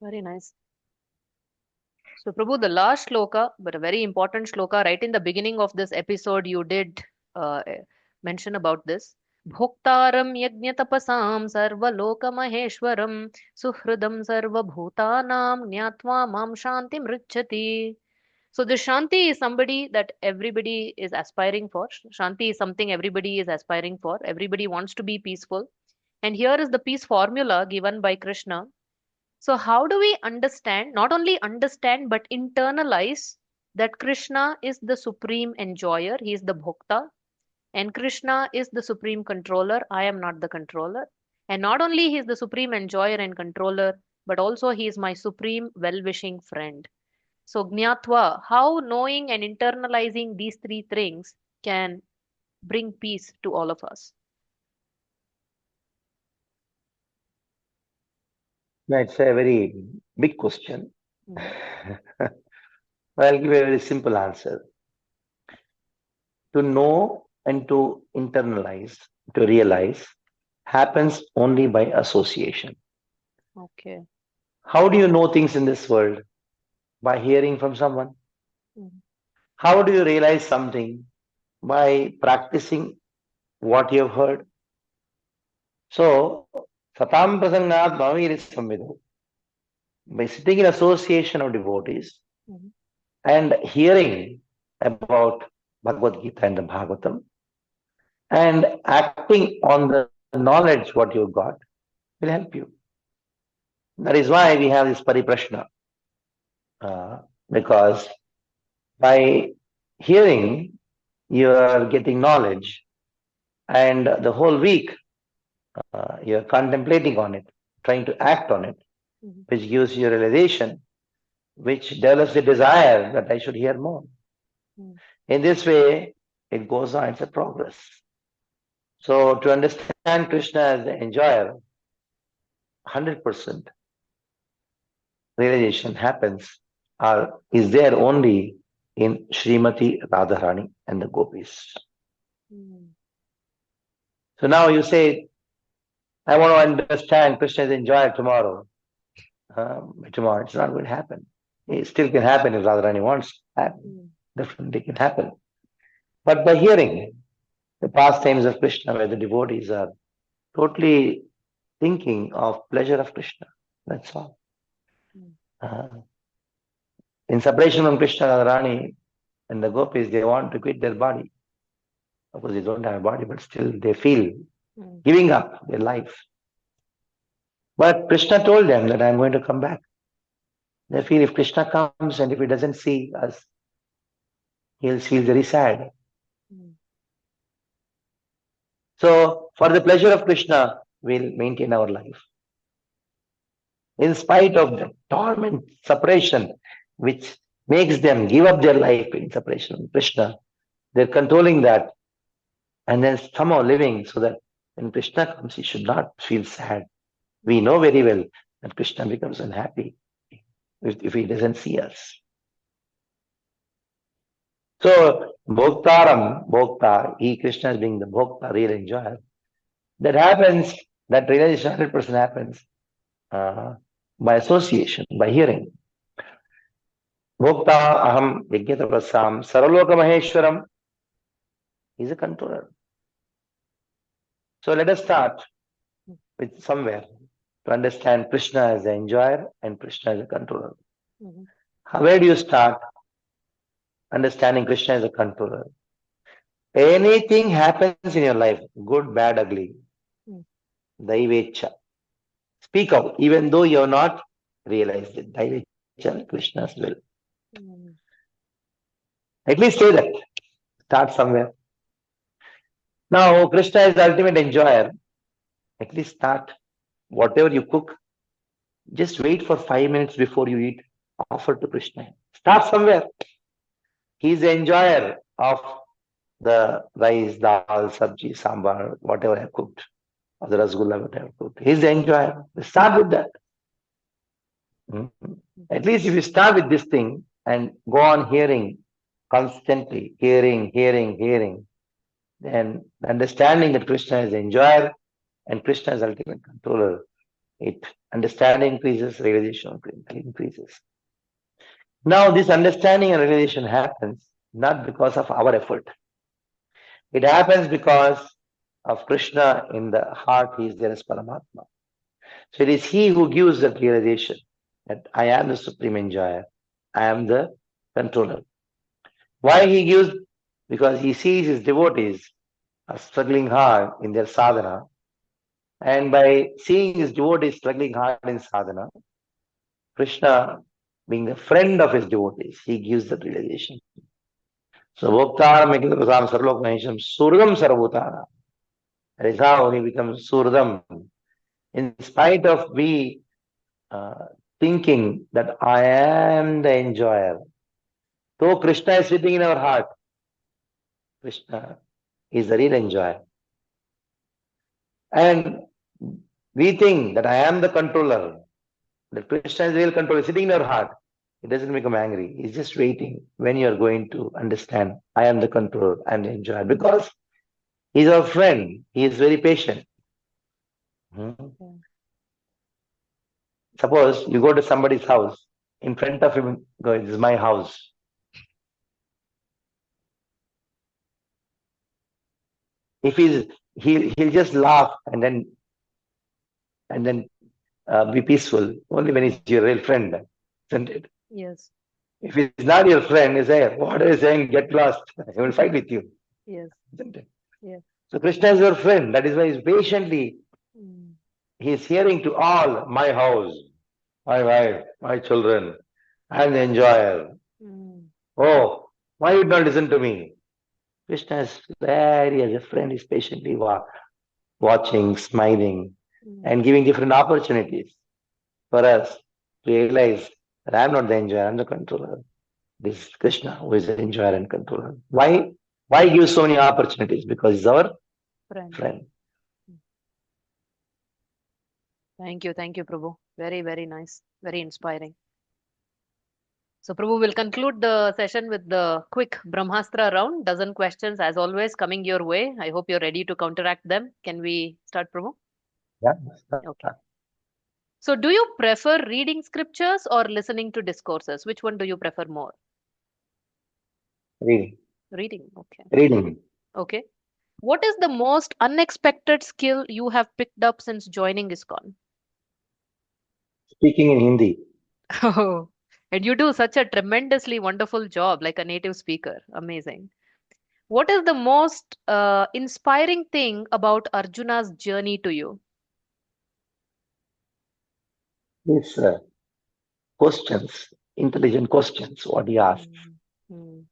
very nice. So, Prabhu, the last shloka, but a very important shloka, right in the beginning of this episode, you did mention about this. Bhoktaram yajnatapasam sarvalokamaheshwaram suhridam sarvabhutanam nyatva mam shanti mrichati. So, this Shanti is somebody that everybody is aspiring for. Shanti is something everybody is aspiring for. Everybody wants to be peaceful. And here is the peace formula given by Krishna. So, how do we understand, not only understand, but internalize that Krishna is the supreme enjoyer, he is the bhokta, and Krishna is the supreme controller, I am not the controller. And not only he is the supreme enjoyer and controller, but also he is my supreme well wishing friend. So, Gnatva, how knowing and internalizing these three things can bring peace to all of us? That's a very big question. Mhm. I'll give a very simple answer. To know and to internalize, to realize, happens only by association. Okay. How do you know things in this world? By hearing from someone. Mhm. How do you realize something? By practicing what you have heard. So, Satam Prasangat Bhaviri Samvido, by sitting in association of devotees Mhm. and hearing about Bhagavad Gita and the Bhagavatam and acting on the knowledge what you got will help you. That is why we have this Pariprashna, because by hearing you are getting knowledge, and the whole week you are contemplating on it, trying to act on it, Mhm. which gives you realization, which develops the desire that I should hear more. Mhm. In this way, it goes on, it's a progress. So to understand Krishna as the enjoyer, 100% realization happens or is there only in Srimati Radharani and the gopis. Mhm. So now you say, I want to understand Krishna is enjoyer tomorrow. Tomorrow it's not going to happen. It still can happen if Radharani wants to happen. Mhm. Definitely can happen. But by hearing the pastimes of Krishna, where the devotees are totally thinking of pleasure of Krishna, that's all. Mhm. Uh, in separation from Krishna, Radharani and the gopis, they want to quit their body. Of course, they don't have a body, but still they feel Mhm. giving up their life. But Krishna told them that I'm going to come back. They feel if Krishna comes and if he doesn't see us, he'll feel very sad. Mhm. So For the pleasure of Krishna, we'll maintain our life. In spite of the torment, separation, which makes them give up their life in separation from Krishna, they're controlling that and then somehow living so that when Krishna comes, he should not feel sad. We know very well that Krishna becomes unhappy if he doesn't see us. So, Bhokta, he Krishna is being the Bhokta, real enjoyer. That happens, that realization 100% happens by association, by hearing. Bhokta aham yajnataprasam saraloka maheshwaram. He's a controller. So let us start with somewhere to understand Krishna as the enjoyer and Krishna as a controller. Where do you start understanding Krishna as a controller? Anything happens in your life, good, bad, ugly, Daivecha. Speak out, even though you have not realized it. Daivecha, Krishna's will. At least say that. Start somewhere. Now, Krishna is the ultimate enjoyer. At least start. Whatever you cook, just wait for 5 minutes before you eat. Offer to Krishna. Start somewhere. He is the enjoyer of the rice, dal, sabji, sambar, whatever I have cooked, or the rasgulla, whatever I have cooked. He is the enjoyer. Start with that. At least if you start with this thing and go on hearing constantly, hearing, then understanding that Krishna is the enjoyer and Krishna is ultimate controller, it understanding increases, realization increases. Now this understanding and realization happens not because of our effort. It happens because of Krishna in the heart. He is there as Paramatma. So it is he who gives that realization that I am the supreme enjoyer. I am the controller. Why he gives? Because he sees his devotees are struggling hard in their sadhana. And by seeing his devotees struggling hard in sadhana, Krishna, being a friend of his devotees, he gives that realization. So, Bhoktaram Ekitaprasam Sarlok Mahesham Surdam Sarvutara. That is how he becomes Surdam. In spite of me thinking that I am the enjoyer, though Krishna is sitting in our heart, Krishna is the real enjoyer. And we think that I am the controller, that Krishna is the real controller, sitting in our heart. It doesn't make him angry. He's just waiting when you are going to understand I am the controller, I am the enjoyer. Because he's our friend. He is very patient. Suppose you go to somebody's house, in front of him, go, this is my house. If he'll just laugh and then be peaceful. Only when he's your real friend, isn't it? Yes. If he's not your friend, he's say, what are you saying? Get lost. He will fight with you. Yes. Isn't it? Yes. So Krishna is your friend. That is why he's patiently, he's hearing to all, my house, my wife, my children. I am the enjoyer. Oh, why you not listen to me? Krishna is very, as a friend, is patiently watching, smiling, and giving different opportunities for us to realize that I am not the enjoyer, I am the controller. This is Krishna who is the enjoyer and controller. Why give so many opportunities? Because he's our friend. Thank you, Prabhu. Very, very nice. Very inspiring. So, Prabhu will conclude the session with the quick Brahmastra round. Dozen questions, as always, coming your way. I hope you're ready to counteract them. Can we start, Prabhu? Yeah. Okay. So, do you prefer reading scriptures or listening to discourses? Which one do you prefer more? Reading. Reading. Okay. Reading. Okay. What is the most unexpected skill you have picked up since joining ISKCON? Speaking in Hindi. Oh, and you do such a tremendously wonderful job like a native speaker. Amazing. What is the most inspiring thing about Arjuna's journey to you? These questions, intelligent questions, what he asked. Mm.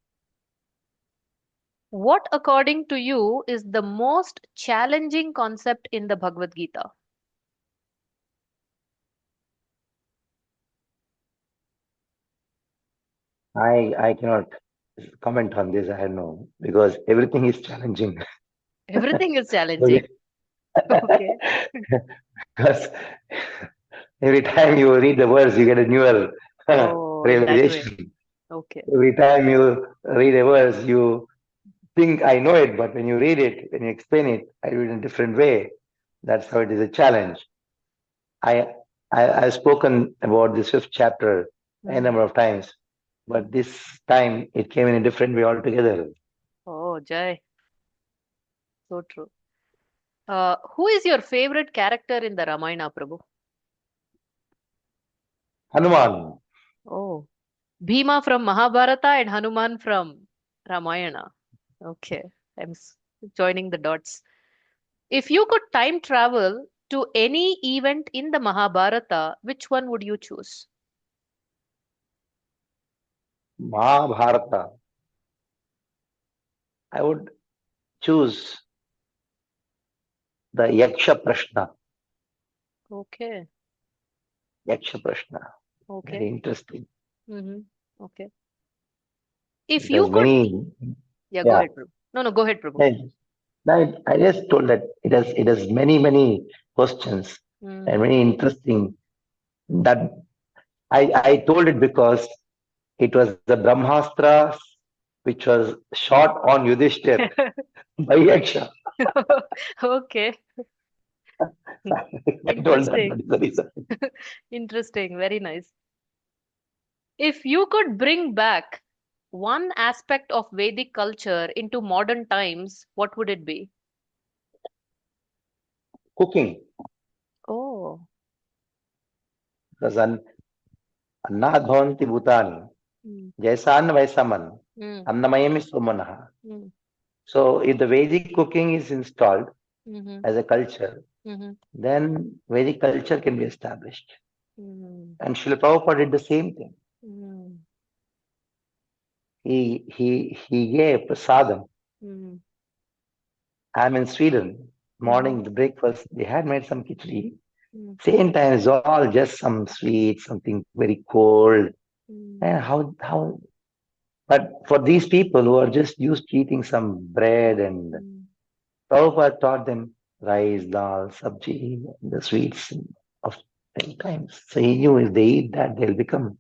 What, according to you, is the most challenging concept in the Bhagavad Gita? I cannot comment on this. I don't know because everything is challenging. Everything is challenging. Okay. Okay. Because every time you read the words, you get a newer Oh, in that way. realization. Okay. Every time you read a verse, you think I know it, but when you read it, when you explain it, I do it in a different way. That's how it is a challenge. I, I've spoken about this fifth chapter a Mm, number of times, mm. but this time it came in a different way altogether. Oh, Jai. So true. Who is your favorite character in the Ramayana, Prabhu? Hanuman, Oh, Bhima from Mahabharata and Hanuman from Ramayana. Okay, joining the dots. If you could time travel to any event in the Mahabharata, which one would you choose? Mahabharata, I would choose the Yaksha Prashna. Okay, Yaksha Prashna. okay. Very interesting. Mm-hmm. Okay. If It has you could, many, yeah, go yeah. ahead, Prabhu. No, no, go ahead, Prabhu. And I just told that it has many questions and Mm. many interesting that I told it because it was the Brahmastra which was shot on Yudhishthir by Yaksha. Okay, I told that interesting. is the reason. Interesting, very nice. If you could bring back one aspect of Vedic culture into modern times, what would it be? Cooking. Oh. Because अन्नात् भवन्ति भूतानि Mm, जैसा अन्न वैसा मन mm, अन्नमयम सुमनः. mm, So if the Vedic cooking is installed mhm, as a culture, mhm, then Vedic culture can be established. mm, And Srila Prabhupada did the same thing. mm, He gave prasadam. mm, I'm in Sweden. mhm, Morning, the breakfast, they had made some khichdi. mm, Same time, it's all just some sweet, something very cold. mm, And how, but for these people who are just used to eating some bread and mm, Prabhupada taught them rice, dal, sabji, the sweets of many times. So he knew if they eat that, they'll become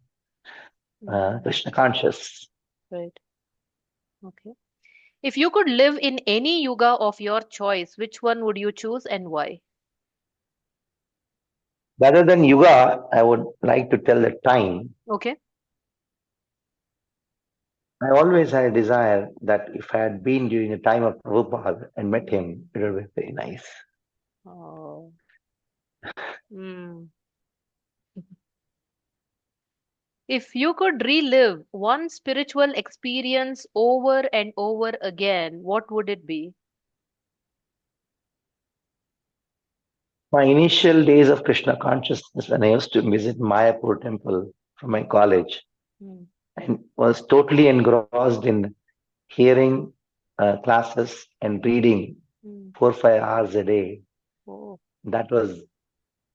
mm. Krishna conscious. Right. Okay. If you could live in any yuga of your choice, which one would you choose and why? Rather than yuga, I would like to tell the time. Okay. I always had a desire that if I had been during the time of Prabhupada and met Mm. him, it would be very nice. Oh. Mm. If you could relive one spiritual experience over and over again, what would it be? My initial days of Krishna consciousness when I used to visit Mayapur temple from my college Mm. and was totally engrossed in hearing classes and reading Mm. 4 5 hours a day. Oh. That was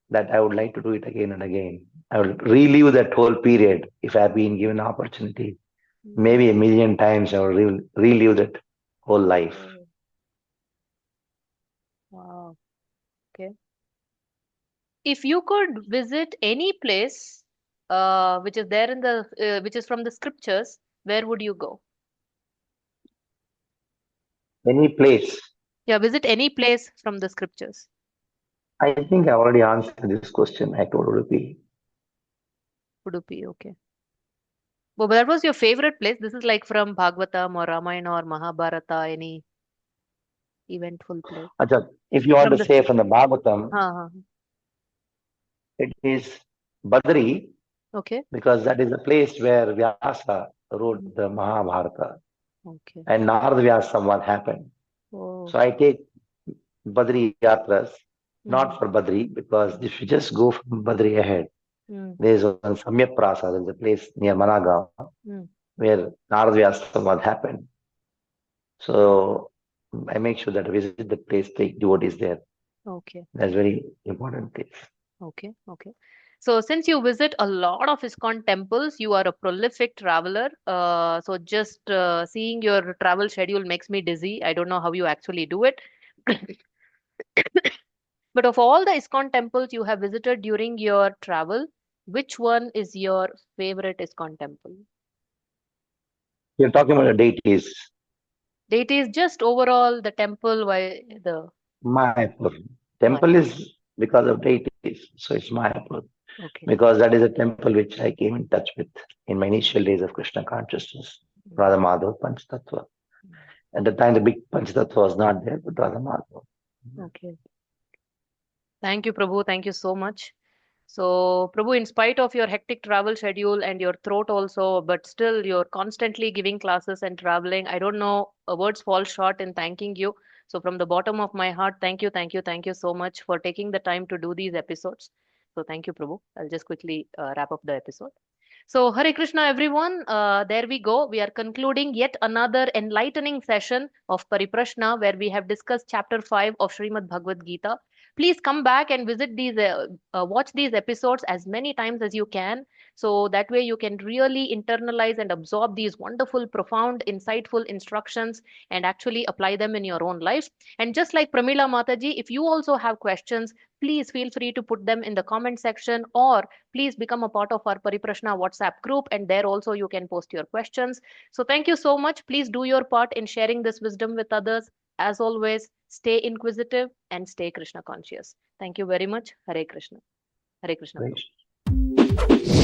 that I would like to do it again and again. I would relive that whole period if I had been given an opportunity. Mm. Maybe a million times I would relive that whole life. Oh. Wow. Okay. If you could visit any place, which is from the scriptures, where would you go? Any place. Yeah, visit any place from the scriptures. I think I already answered this question. I told Udupi. Udupi. Okay. Well, but that was your favorite place. This is like from Bhagavatam or Ramayana or Mahabharata, any eventful place Acha, if you want from to the say from the scriptures. Bhagavatam, Uh-huh. it is Badri Okay. because that is the place where Vyasa wrote Mhm. the Mahabharata Okay. and Narad Vyasa what happened. Oh. So I take Badri Yatras, Mm-hmm. not for Badri, because if you just go from Badri ahead, Mm. there is one Samyak Prasa, there's a place near Managaon Mm. where Narad Vyasa what happened. So I make sure that I visit the place, take devotees there. Okay. That's very important thing. Okay. Okay. So since you visit a lot of ISKCON temples, you are a prolific traveler. So just seeing your travel schedule makes me dizzy. I don't know how you actually do it. But of all the ISKCON temples you have visited during your travel, which one is your favorite ISKCON temple? You're talking about the deities. Deities, just overall the temple, why the Mayapur. Temple Mayapur. is because of deities, so it's Mayapur. Okay. Because that is a temple which I came in touch with in my initial days of Krishna consciousness. Mm, Radha Madhava Panchtattva. mm. At the time, the big Panchtattva was not there, but Radha Madhava. Okay. Thank you, Prabhu. Thank you so much. So, Prabhu, in spite of your hectic travel schedule and your throat also, but still you're constantly giving classes and traveling. I don't know, words fall short in thanking you. So, from the bottom of my heart, thank you, thank you, thank you so much for taking the time to do these episodes. So, thank you, Prabhu. I'll just quickly wrap up the episode. So, Hare Krishna, everyone. There we go. We are concluding yet another enlightening session of Pariprashna, where we have discussed chapter 5 of Srimad Bhagavad Gita. Please come back and visit watch these episodes as many times as you can. So that way you can really internalize and absorb these wonderful, profound, insightful instructions and actually apply them in your own life. And just like Pramila Mataji, if you also have questions, please feel free to put them in the comment section, or please become a part of our Pariprashna WhatsApp group, and there also you can post your questions. So thank you so much. Please do your part in sharing this wisdom with others. As always, stay inquisitive and stay Krishna conscious. Thank you very much. Hare Krishna. Hare Krishna, Prabhu. Right?